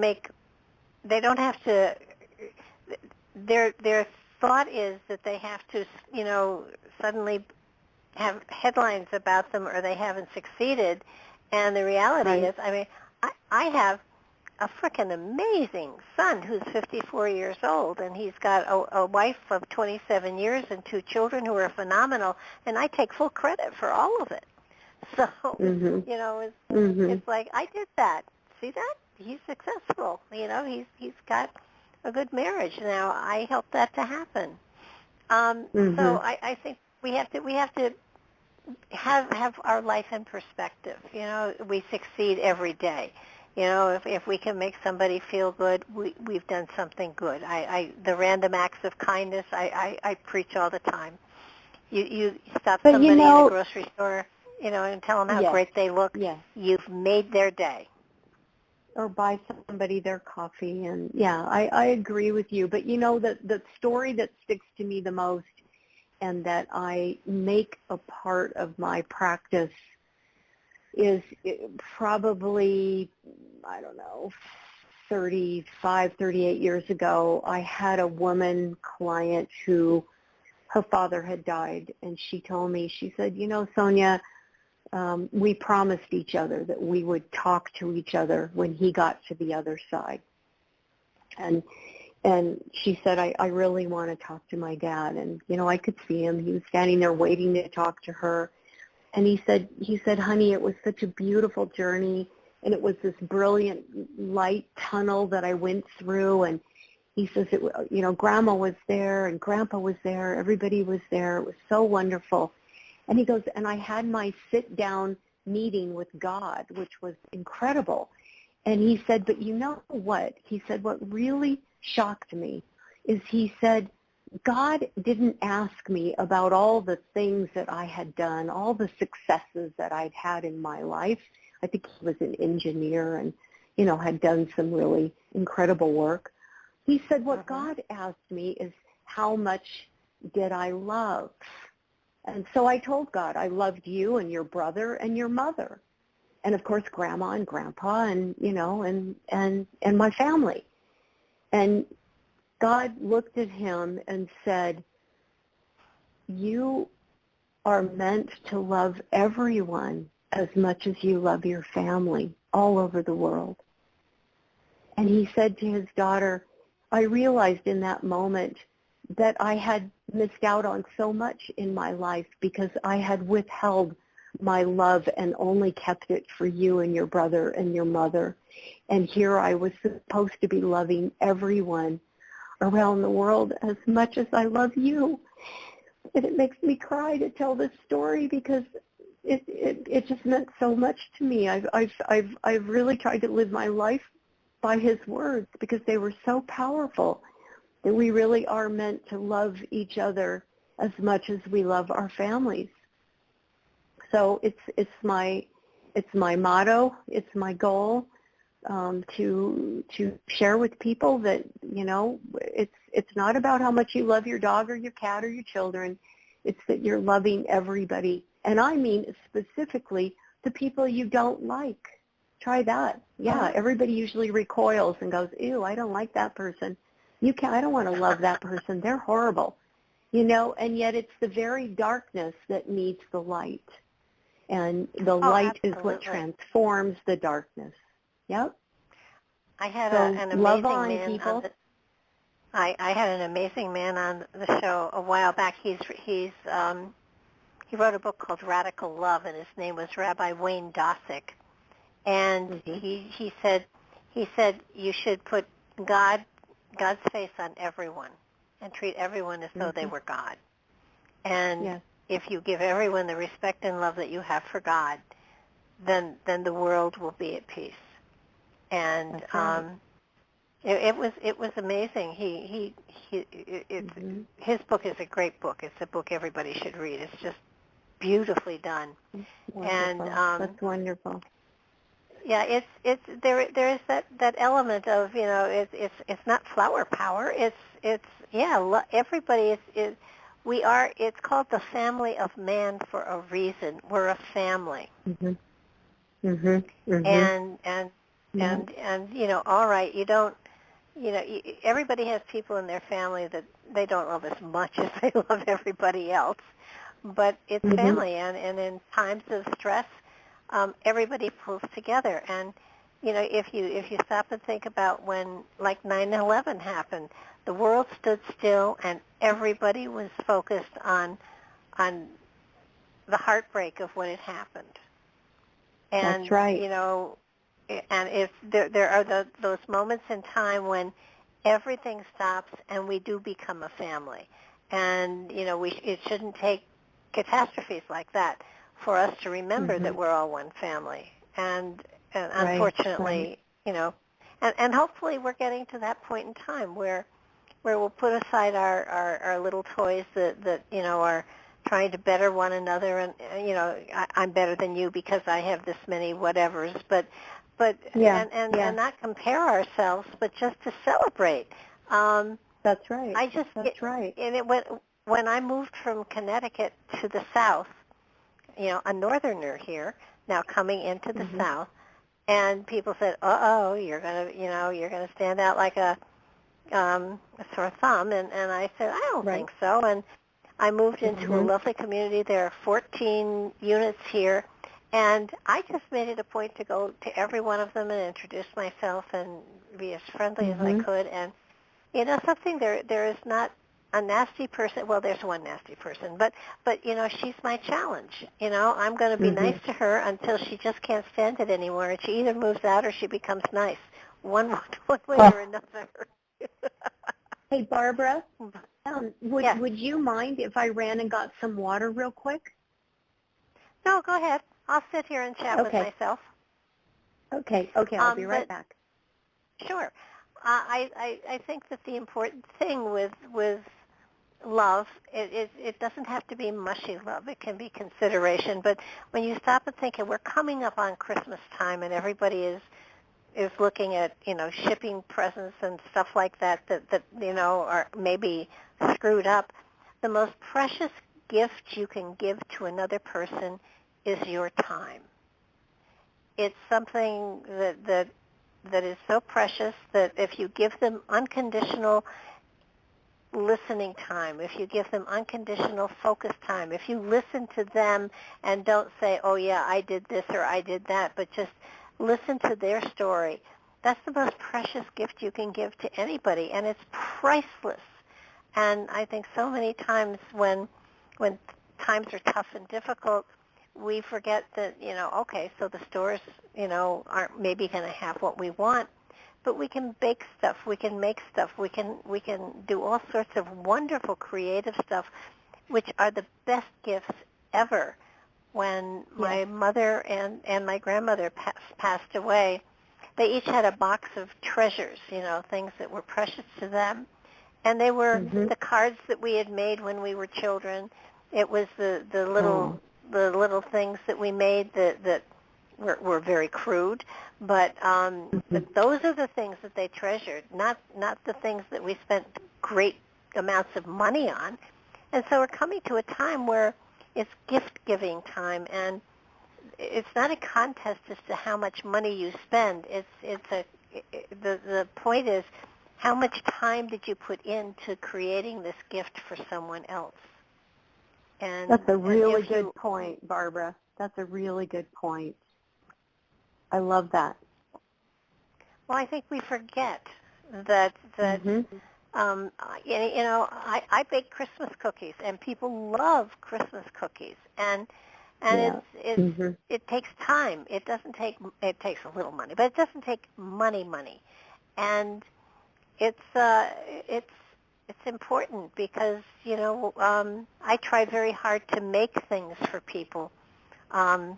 their thought is that they have to, suddenly have headlines about them, or they haven't succeeded. And the reality Right. is, I have a frickin' amazing son who's 54 years old, and he's got a wife of 27 years and 2 children who are phenomenal, and I take full credit for all of it. So, it's like, I did that. See that? He's successful. He's got a good marriage now. I helped that to happen. So I think we have to have our life in perspective. We succeed every day. If we can make somebody feel good, we've done something good. The random acts of kindness, I preach all the time. You stop somebody in a grocery store, and tell them how Yes. great they look. Yes. You've made their day. or buy somebody their coffee. And yeah, I agree with you. But the story that sticks to me the most and that I make a part of my practice is probably, I don't know, 35, 38 years ago, I had a woman client who her father had died, and she told me, she said, Sonya, we promised each other that we would talk to each other when he got to the other side. And she said, I really want to talk to my dad. And, I could see him. He was standing there waiting to talk to her. And he said, honey, it was such a beautiful journey. And it was this brilliant light tunnel that I went through. And he says, Grandma was there and Grandpa was there. Everybody was there. It was so wonderful. And he goes, and I had my sit-down meeting with God, which was incredible. And he said, but you know what? He said, what really shocked me is he said, God didn't ask me about all the things that I had done, all the successes that I'd had in my life. I think he was an engineer and, had done some really incredible work. He said, what God asked me is, how much did I love? And so I told God, I loved you and your brother and your mother. And of course, Grandma and Grandpa and, and my family. And God looked at him and said, you are meant to love everyone as much as you love your family all over the world. And he said to his daughter, I realized in that moment that I had missed out on so much in my life because I had withheld my love and only kept it for you and your brother and your mother. And here I was supposed to be loving everyone around the world as much as I love you. And it makes me cry to tell this story because it just meant so much to me. I've really tried to live my life by his words because they were so powerful, that we really are meant to love each other as much as we love our families. So it's my motto, it's my goal to share with people that it's not about how much you love your dog or your cat or your children. It's that you're loving everybody, and I mean specifically the people you don't like. Try that. Yeah, everybody usually recoils and goes, ew, I don't like that person. I don't want to love that person. They're horrible. And yet it's the very darkness that needs the light. And the light absolutely. is what transforms the darkness. Yep. I had So an amazing love on man people. on I had an amazing man on the show a while back. He wrote a book called Radical Love, and his name was Rabbi Wayne Dosick. And he said you should put God's face on everyone and treat everyone as though they were God. And if you give everyone the respect and love that you have for God, then the world will be at peace. And it was amazing. His book is a great book. It's a book everybody should read. It's just beautifully done. Wonderful. And that's wonderful. Yeah, there is that element of it's not flower power. Everybody is we are. It's called the family of man for a reason. We're a family. And all right, you don't. Everybody has people in their family that they don't love as much as they love everybody else, but it's family, and in times of stress, everybody pulls together. And if you stop and think about when, like, 9/11 happened, the world stood still and everybody was focused on the heartbreak of what had happened. And that's right. And if there are those moments in time when everything stops and we do become a family, and it shouldn't take catastrophes like that for us to remember that we're all one family. And unfortunately, and hopefully we're getting to that point in time where we'll put aside our little toys that are trying to better one another, and I'm better than you because I have this many whatevers, but but Yeah. and not compare ourselves, but just to celebrate. That's right. That's right. And when I moved from Connecticut to the South, a northerner here, now coming into the South, and people said, "Uh-oh, you're gonna stand out like a sore thumb," and I said, "I don't think so." And I moved into a lovely community. There are 14 units here, and I just made it a point to go to every one of them and introduce myself and be as friendly as I could. And something there is not a nasty person. Well, there's one nasty person, but she's my challenge. I'm going to be nice to her until she just can't stand it anymore, and she either moves out or she becomes nice. One way or another. Hey, Barbara, Yes. would you mind if I ran and got some water real quick? No, go ahead. I'll sit here and chat with myself. Okay, I'll be right back. Sure. I think that the important thing with love, it doesn't have to be mushy love. It can be consideration. But when you stop and think, we're coming up on Christmas time, and everybody is looking at shipping presents and stuff like that are maybe screwed up. The most precious gift you can give to another person is your time. It's something that is so precious that if you give them unconditional listening time, if you give them unconditional focus time, if you listen to them and don't say, "Oh yeah, I did this or I did that," but just listen to their story, that's the most precious gift you can give to anybody, and it's priceless. And I think so many times when times are tough and difficult, we forget that, okay, so the stores, aren't maybe going to have what we want, but we can bake stuff, we can make stuff, we can do all sorts of wonderful creative stuff, which are the best gifts ever. When my mother and my grandmother passed away, they each had a box of treasures, things that were precious to them. And they were the cards that we had made when we were children. It was the little things that we made that were very crude, but those are the things that they treasured, not the things that we spent great amounts of money on. And so we're coming to a time where it's gift-giving time, and it's not a contest as to how much money you spend. The point is, how much time did you put into creating this gift for someone else? And that's a really good point, Barbara. That's a really good point. I love that. Well, I think we forget that I bake Christmas cookies, and people love Christmas cookies, and it takes time. It takes a little money, but it doesn't take money, and it's important because I try very hard to make things for people. And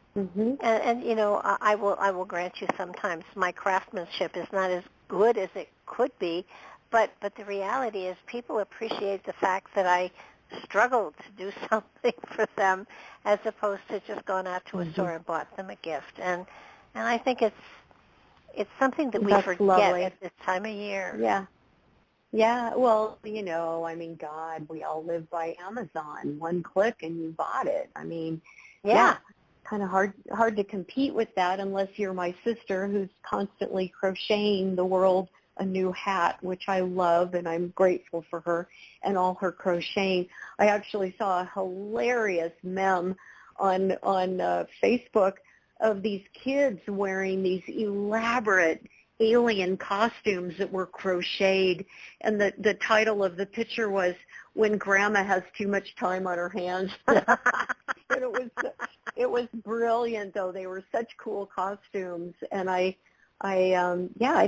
I will grant you sometimes my craftsmanship is not as good as it could be, but the reality is people appreciate the fact that I struggled to do something for them as opposed to just going out to a store and bought them a gift. And I think it's something that we forget at this time of year. Yeah. Yeah, well, God, we all live by Amazon. One click and you bought it. Kind of hard to compete with that unless you're my sister who's constantly crocheting the world a new hat, which I love, and I'm grateful for her and all her crocheting. I actually saw a hilarious meme on Facebook of these kids wearing these elaborate alien costumes that were crocheted, and the title of the picture was "When Grandma Has Too Much Time on Her Hands." And it was brilliant, though. They were such cool costumes, and I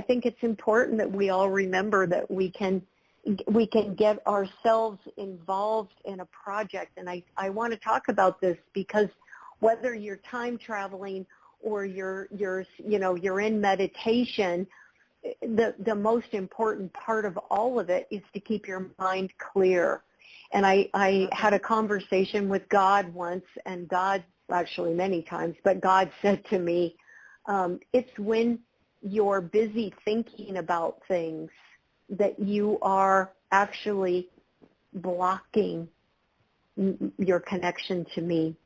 think it's important that we all remember that we can get ourselves involved in a project. And I want to talk about this because whether you're time traveling or you're in meditation, the most important part of all of it is to keep your mind clear. And I had a conversation with God once, and God, actually many times, but God said to me, It's when you're busy thinking about things that you are actually blocking your connection to me.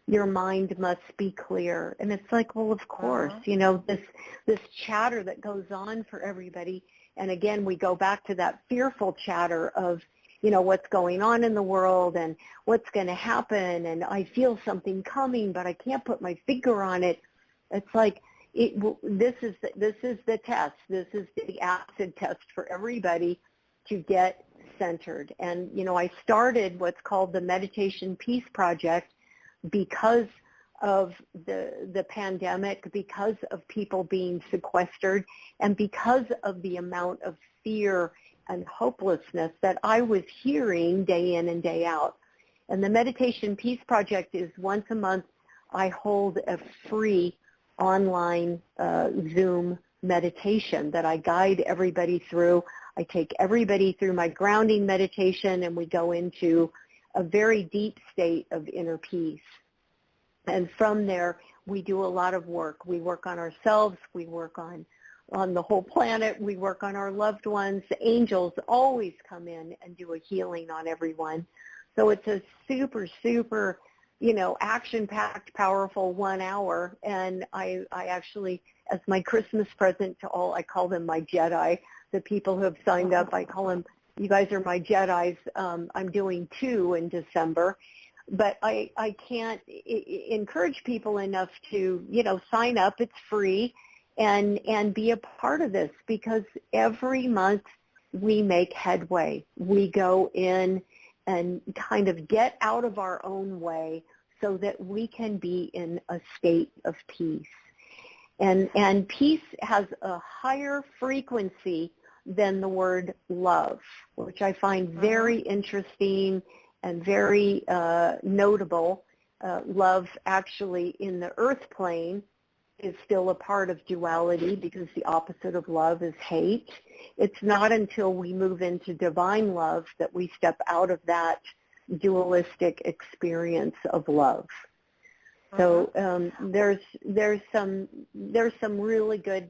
Your mind must be clear. And it's like, well, of course, this chatter that goes on for everybody. And again, we go back to that fearful chatter of, what's going on in the world and what's going to happen. And I feel something coming, but I can't put my finger on it. It's like, this is the test. This is the acid test for everybody to get centered. And, I started what's called the Meditation Peace Project because of the pandemic, because of people being sequestered, and because of the amount of fear and hopelessness that I was hearing day in and day out. And the Meditation Peace Project is once a month I hold a free online Zoom meditation that I guide everybody through. I take everybody through my grounding meditation, and we go into a very deep state of inner peace. And from there, we do a lot of work. We work on ourselves. We work on the whole planet. We work on our loved ones. The angels always come in and do a healing on everyone. So it's a super, super, action-packed, powerful 1 hour. And I actually, as my Christmas present to all, I call them my Jedi. The people who have signed up, I call them, you guys are my Jedis. I'm doing 2 in December. But I can't encourage people enough to, sign up. It's free and be a part of this, because every month we make headway. We go in and kind of get out of our own way so that we can be in a state of peace. And peace has a higher frequency than the word love, which I find very interesting and very notable. Love actually in the earth plane is still a part of duality, because the opposite of love is hate. It's not until we move into divine love that we step out of that dualistic experience of love. So there's some really good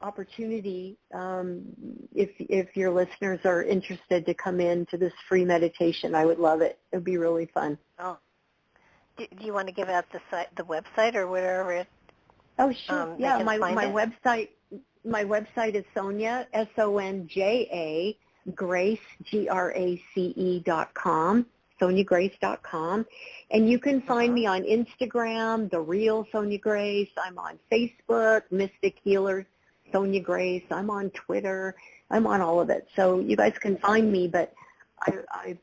opportunity if your listeners are interested to come in to this free meditation. I would love it. It would be really fun. Oh, do you want to give out the website or whatever it? Oh, sure. Yeah, my website is Sonya, SONJA, Grace, GRACE.com, SonyaGrace.com. And you can find me on Instagram, The Real Sonja Grace. I'm on Facebook, Mystic Healer Sonja Grace. I'm on Twitter. I'm on all of it. So you guys can find me, but I'd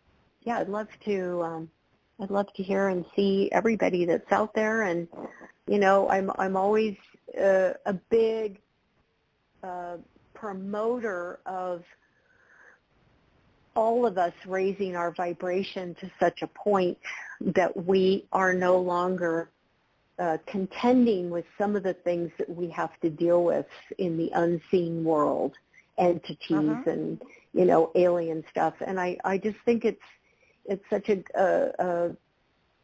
love to hear and see everybody that's out there. And I'm always a big promoter of all of us raising our vibration to such a point that we are no longer contending with some of the things that we have to deal with in the unseen world, entities and, alien stuff. And I just think it's such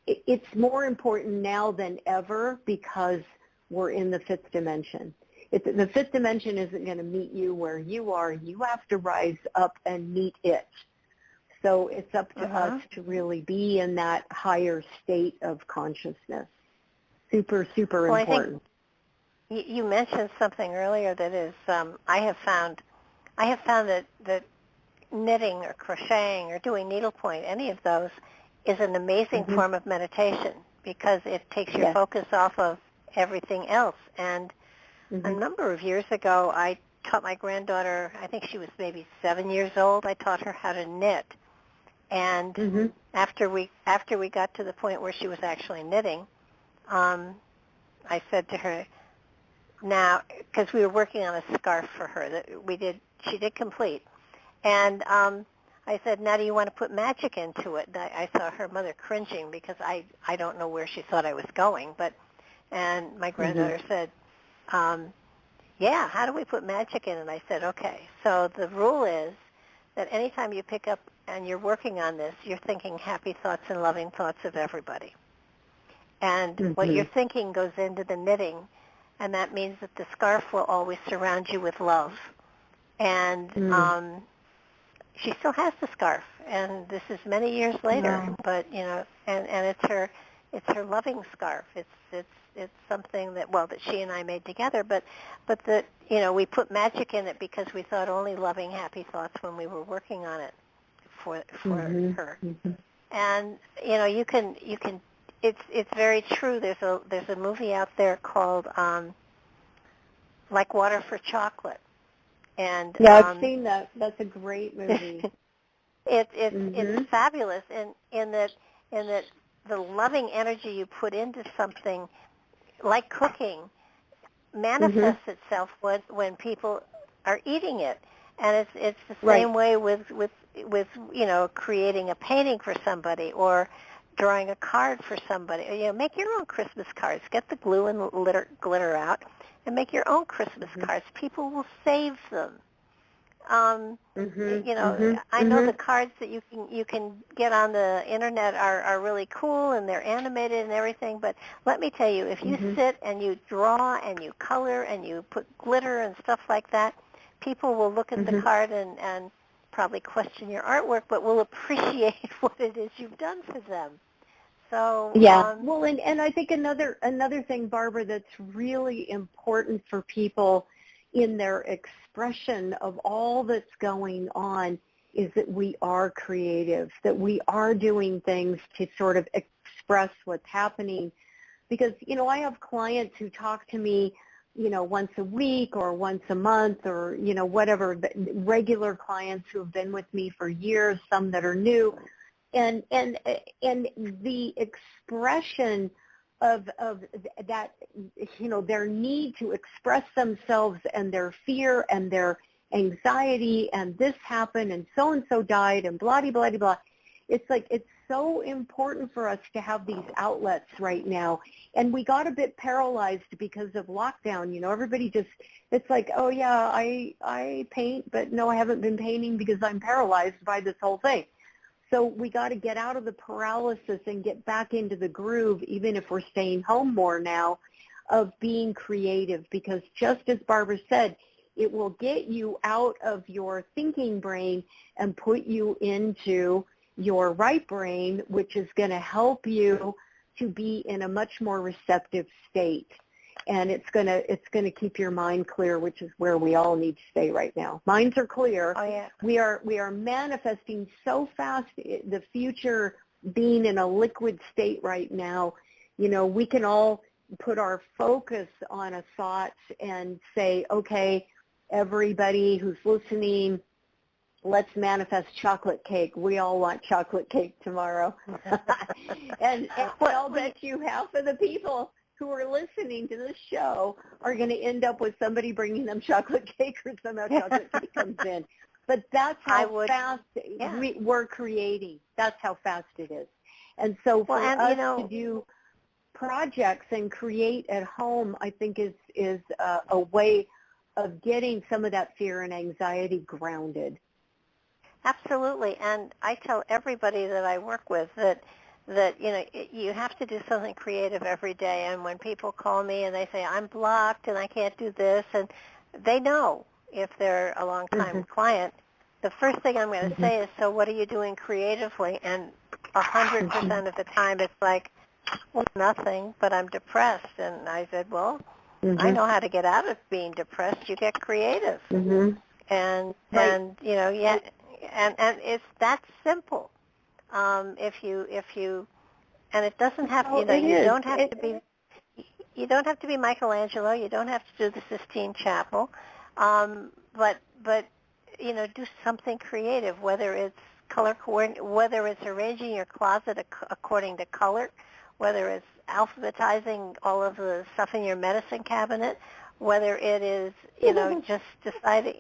it's more important now than ever, because we're in the fifth dimension. The fifth dimension isn't going to meet you where you are. You have to rise up and meet it. So it's up to us to really be in that higher state of consciousness. Super, super important. I think you mentioned something earlier that is, I have found that knitting or crocheting or doing needlepoint, any of those, is an amazing form of meditation, because it takes your focus off of everything else. And a number of years ago, I taught my granddaughter, I think she was maybe 7 years old, I taught her how to knit. And after we got to the point where she was actually knitting, I said to her, now, because we were working on a scarf for her that she did complete. And I said, now do you want to put magic into it? And I saw her mother cringing, because I don't know where she thought I was going. And my granddaughter said, yeah, how do we put magic in? And I said, okay. So the rule is that anytime you pick up and you're working on this, you're thinking happy thoughts and loving thoughts of everybody. And what you're thinking goes into the knitting, and that means that the scarf will always surround you with love. And she still has the scarf, and this is many years later. Wow. But and it's her loving scarf. It's something that that she and I made together. But that we put magic in it because we thought only loving, happy thoughts when we were working on it for her. Mm-hmm. And you can. It's very true. There's a movie out there called Like Water for Chocolate. And I've seen that. That's a great movie. It's fabulous in that the loving energy you put into something, like cooking, manifests itself when people are eating it, and it's the same way with creating a painting for somebody or drawing a card for somebody. Make your own Christmas cards. Get the glue and glitter out, and make your own Christmas cards. People will save them. I know the cards that you can get on the internet are really cool and they're animated and everything, but let me tell you, if you sit and you draw and you color and you put glitter and stuff like that, people will look at the card and probably question your artwork, but will appreciate what it is you've done for them. So well, and I think another thing, Barbara, that's really important for people in their expression of all that's going on is that we are creative, that we are doing things to sort of express what's happening. Because, I have clients who talk to me, once a week or once a month or, whatever, regular clients who have been with me for years, some that are new. And the expression of that, their need to express themselves and their fear and their anxiety and this happened and so died and blah, blah, blah, blah. It's like it's so important for us to have these outlets right now. And we got a bit paralyzed because of lockdown. Everybody just, it's like, oh, yeah, I paint, but no, I haven't been painting because I'm paralyzed by this whole thing. So we got to get out of the paralysis and get back into the groove, even if we're staying home more now, of being creative. Because just as Barbara said, it will get you out of your thinking brain and put you into your right brain, which is going to help you to be in a much more receptive state. And it's going to keep your mind clear, which is where we all need to stay right now. Minds are clear. Oh, yeah. We are manifesting so fast, the future being in a liquid state right now. We can all put our focus on a thought and say, okay, everybody who's listening, let's manifest chocolate cake. We all want chocolate cake tomorrow. and I'll bet you half of the people who are listening to this show are going to end up with somebody bringing them chocolate cake or somehow chocolate cake comes in. But that's how fast we're creating. That's how fast it is. And so for us to do projects and create at home, I think is a way of getting some of that fear and anxiety grounded. Absolutely. And I tell everybody that I work with that you have to do something creative every day. And when people call me and they say, I'm blocked and I can't do this, and they know if they're a long-time client, the first thing I'm going to say is, so what are you doing creatively? And 100% of the time it's like, well, nothing, but I'm depressed. And I said, well, I know how to get out of being depressed. You get creative. And it's that simple. If you, and it doesn't have, you don't have to be, you don't have to be Michelangelo. You don't have to do the Sistine Chapel, but do something creative. Whether it's whether it's arranging your closet according to color, whether it's alphabetizing all of the stuff in your medicine cabinet, whether it is just deciding,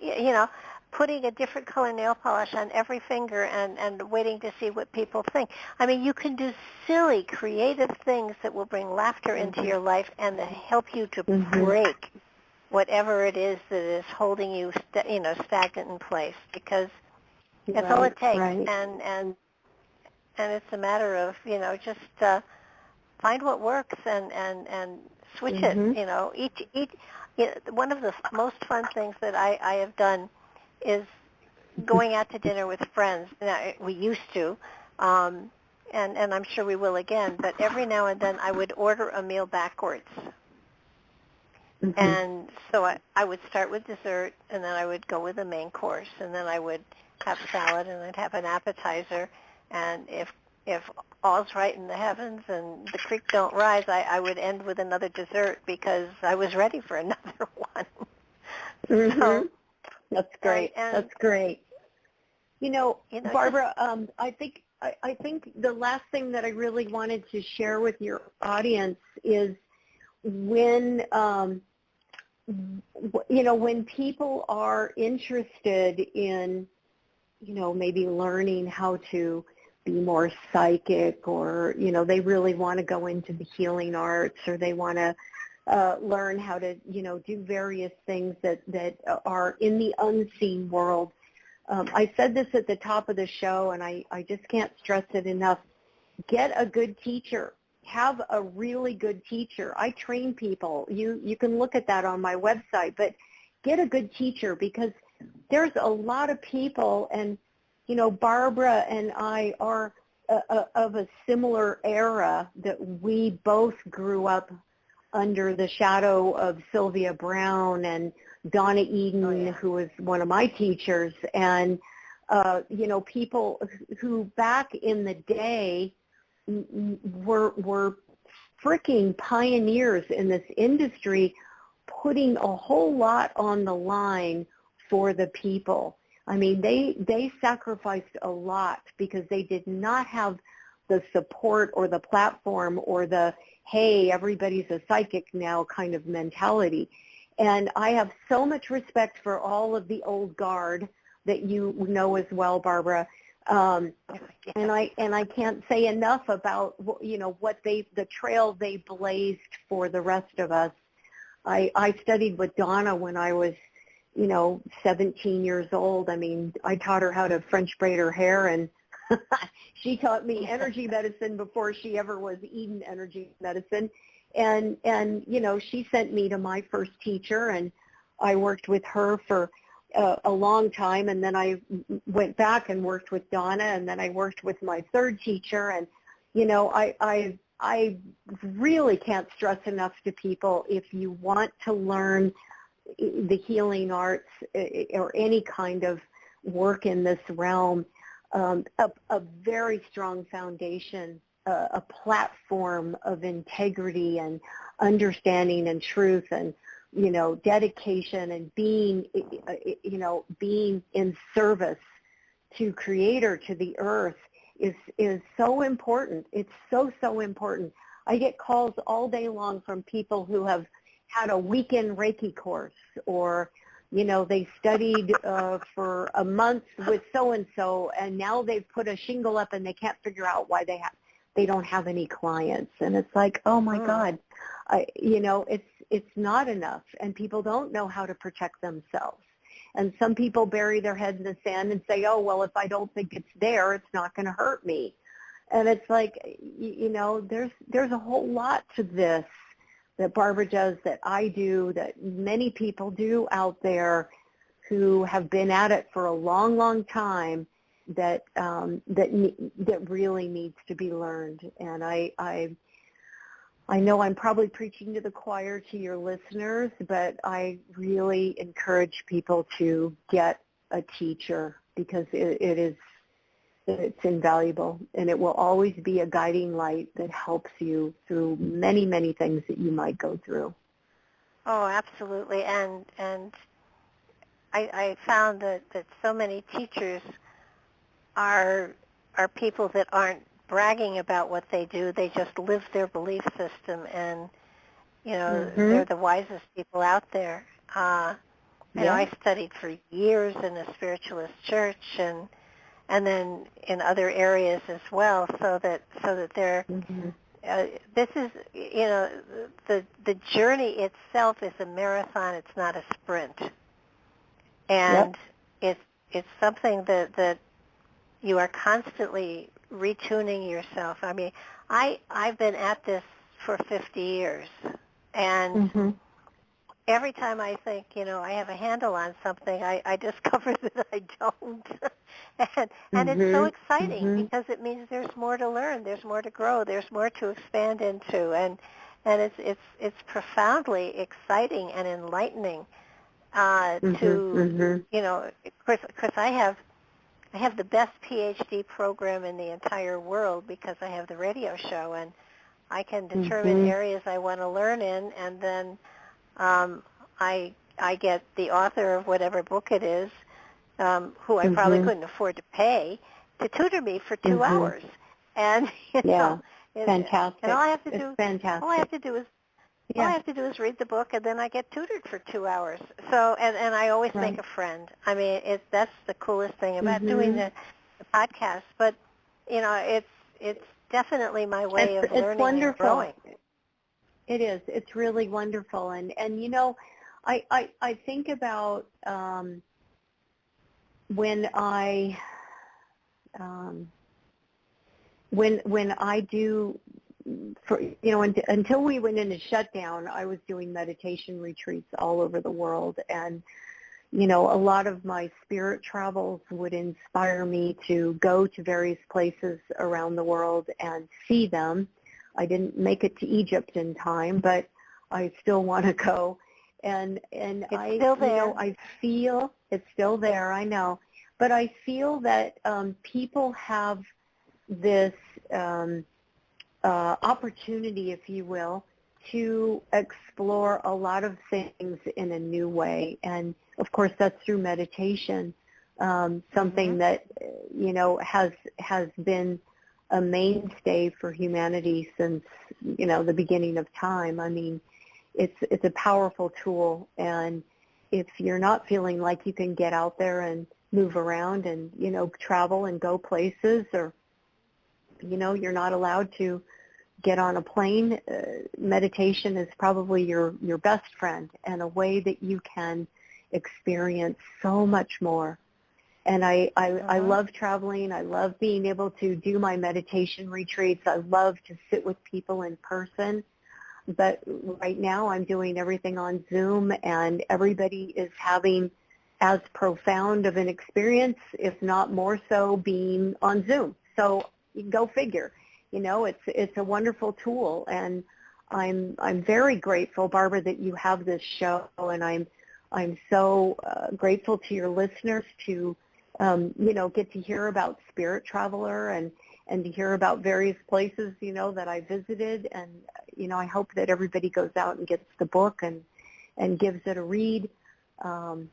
putting a different color nail polish on every finger and waiting to see what people think. I mean, you can do silly, creative things that will bring laughter into your life and that help you to break whatever it is that is holding you, stagnant in place. Because that's all it takes. And it's a matter of, just find what works and switch Mm-hmm. it. One of the most fun things that I have done is going out to dinner with friends. Now, we used to, and I'm sure we will again, but every now and then I would order a meal backwards. Mm-hmm. And so I would start with dessert, and then I would go with the main course, and then I would have salad, and I'd have an appetizer. And if all's right in the heavens and the creek don't rise, I would end with another dessert because I was ready for another one. Mm-hmm. So, that's great. That's great. Barbara, I think the last thing that I really wanted to share with your audience is when when people are interested in maybe learning how to be more psychic, or they really want to go into the healing arts, or they want to learn how to do various things that are in the unseen world. I said this at the top of the show, and I just can't stress it enough. Get a good teacher. Have a really good teacher. I train people. You can look at that on my website, but get a good teacher, because there's a lot of people, and Barbara and I are of a similar era, that we both grew up under the shadow of Sylvia Brown and Donna Eden, who was one of my teachers, and people who back in the day were freaking pioneers in this industry, putting a whole lot on the line for the people. I mean, they sacrificed a lot because they did not have the support or the platform or the, hey, everybody's a psychic now kind of mentality. And I have so much respect for all of the old guard that you know as well, Barbara. And I can't say enough about what the trail they blazed for the rest of us. I studied with Donna when I was 17 years old. I mean, I taught her how to French braid her hair, and she taught me energy medicine before she ever was eating energy medicine. And she sent me to my first teacher, and I worked with her for a long time, and then I went back and worked with Donna, and then I worked with my third teacher. And I really can't stress enough to people, if you want to learn the healing arts or any kind of work in this realm, a very strong foundation, a platform of integrity and understanding and truth, and dedication, and being in service to Creator, to the earth, is so important. It's so important. I get calls all day long from people who have had a weekend Reiki course, or they studied for a month with so-and-so, and now they've put a shingle up and they can't figure out why they don't have any clients. And it's like, oh my God, it's not enough, and people don't know how to protect themselves. And some people bury their heads in the sand and say, oh, well, if I don't think it's there, it's not going to hurt me. And it's like, there's a whole lot to this that Barbara does, that I do, that many people do out there who have been at it for a long, long time, that really needs to be learned. And I know I'm probably preaching to the choir to your listeners, but I really encourage people to get a teacher, because it's invaluable, and it will always be a guiding light that helps you through many, many things that you might go through. Oh, absolutely. And I found that so many teachers are people that aren't bragging about what they do. They just live their belief system, and they're the wisest people out there. I studied for years in a spiritualist church, and then in other areas as well, so that they're this is the journey itself is a marathon. It's not a sprint, and it's something that you are constantly retuning yourself. I mean, I've been at this for 50 years, And Mhm. every time I think, I have a handle on something, I discover that I don't. and it's so Mhm. exciting Mhm. because it means there's more to learn, there's more to grow, there's more to expand into, and it's profoundly exciting and enlightening Mhm. to, Mhm. Chris, I have the best PhD program in the entire world because I have the radio show, and I can determine Mhm. areas I want to learn in, and then um, I get the author of whatever book it is, who I probably Mhm. couldn't afford to pay, to tutor me for 2 Mhm. hours, and Yeah. and Fantastic. It's all I have fantastic. to do is Yeah. read the book, and then I get tutored for 2 hours. So, and I always make Right. a friend. I mean, that's the coolest thing about doing Mhm. the podcast. But it's definitely my way of It's learning and wonderful. growing. It is. It's really wonderful. And I think about when I um, when I do until we went into shutdown, I was doing meditation retreats all over the world, and a lot of my spirit travels would inspire me to go to various places around the world and see them. I didn't make it to Egypt in time, but I still want to go. And It's still there. I feel it's still there, I know. But I feel that people have this opportunity, if you will, to explore a lot of things in a new way. And of course, that's through meditation, something that, has been a mainstay for humanity since, the beginning of time. I mean, it's a powerful tool. And if you're not feeling like you can get out there and move around and, travel and go places, or, you're not allowed to get on a plane, meditation is probably your best friend, and a way that you can experience so much more. And I love traveling. I love being able to do my meditation retreats. I love to sit with people in person. But right now I'm doing everything on Zoom, and everybody is having as profound of an experience, if not more so, being on Zoom. So go figure. It's a wonderful tool, and I'm very grateful, Barbara, that you have this show, and I'm so grateful to your listeners to get to hear about Spirit Traveler and to hear about various places that I visited, and I hope that everybody goes out and gets the book and gives it a read,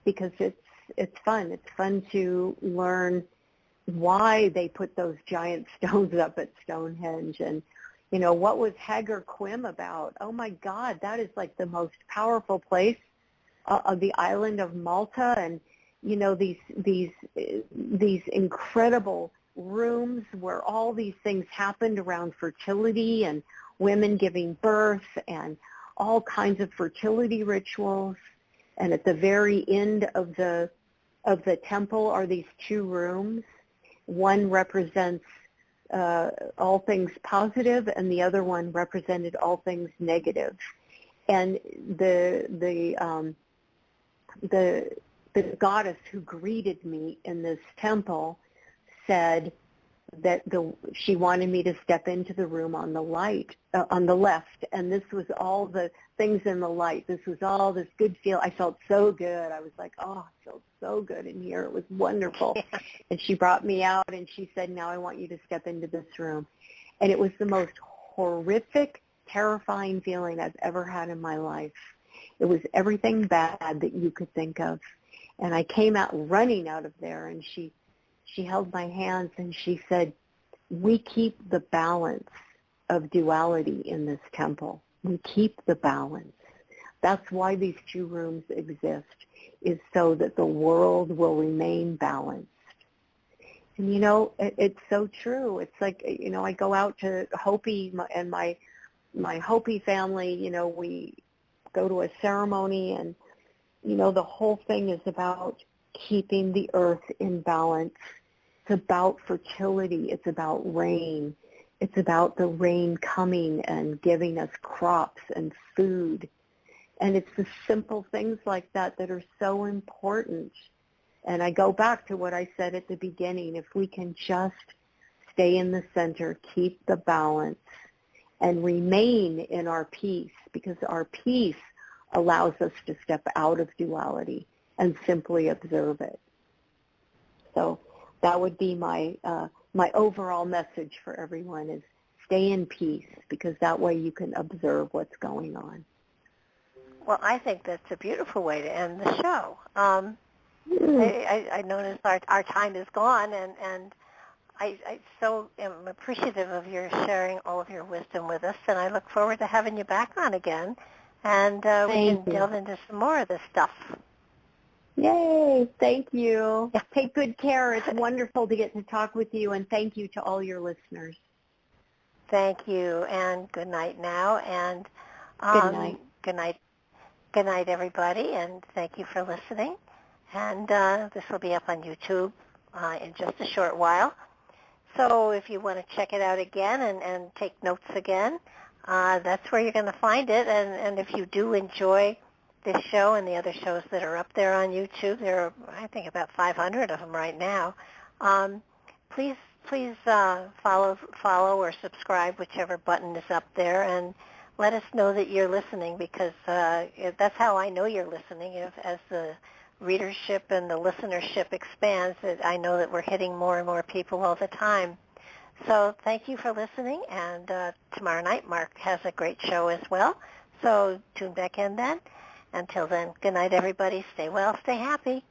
because it's fun. It's fun to learn why they put those giant stones up at Stonehenge, and what was Hagar Quim about? Oh my God, that is like the most powerful place of the island of Malta, and these incredible rooms where all these things happened around fertility and women giving birth and all kinds of fertility rituals. And at the very end of the temple are these 2 rooms. One represents all things positive, and the other one represented all things negative. And the goddess who greeted me in this temple said that she wanted me to step into the room on the left, and this was all the things in the light. This was all this good feel. I felt so good. I was like, oh, I felt so good in here. It was wonderful. And she brought me out, and she said, now I want you to step into this room. And it was the most horrific, terrifying feeling I've ever had in my life. It was everything bad that you could think of. And I came out running out of there, and she held my hands, and she said, we keep the balance of duality in this temple. We keep the balance. That's why these 2 rooms exist, is so that the world will remain balanced. And it's so true. It's like, I go out to Hopi, and my Hopi family, we go to a ceremony, and the whole thing is about keeping the earth in balance. It's about fertility. It's about rain. It's about the rain coming and giving us crops and food. And it's the simple things like that that are so important. And I go back to what I said at the beginning. If we can just stay in the center, keep the balance, and remain in our peace, because our peace allows us to step out of duality and simply observe it. So that would be my my overall message for everyone is stay in peace, because that way you can observe what's going on. Well, I think that's a beautiful way to end the show. I notice our time is gone, and I so am appreciative of your sharing all of your wisdom with us, and I look forward to having you back on again, and we can delve into some more of this stuff. Yay, thank you. Take good care. It's wonderful to get to talk with you, and thank you to all your listeners. Thank you, and good night now, and good night. Good night. Good night, everybody, and thank you for listening. And this will be up on YouTube in just a short while. So if you want to check it out again and take notes again, that's where you're going to find it. And if you do enjoy this show and the other shows that are up there on YouTube, there are, I think, about 500 of them right now, please follow or subscribe, whichever button is up there, and let us know that you're listening, because that's how I know you're listening. As the readership and the listenership expands, I know that we're hitting more and more people all the time. So thank you for listening, and tomorrow night Mark has a great show as well. So tune back in then. Until then, good night, everybody. Stay well, stay happy.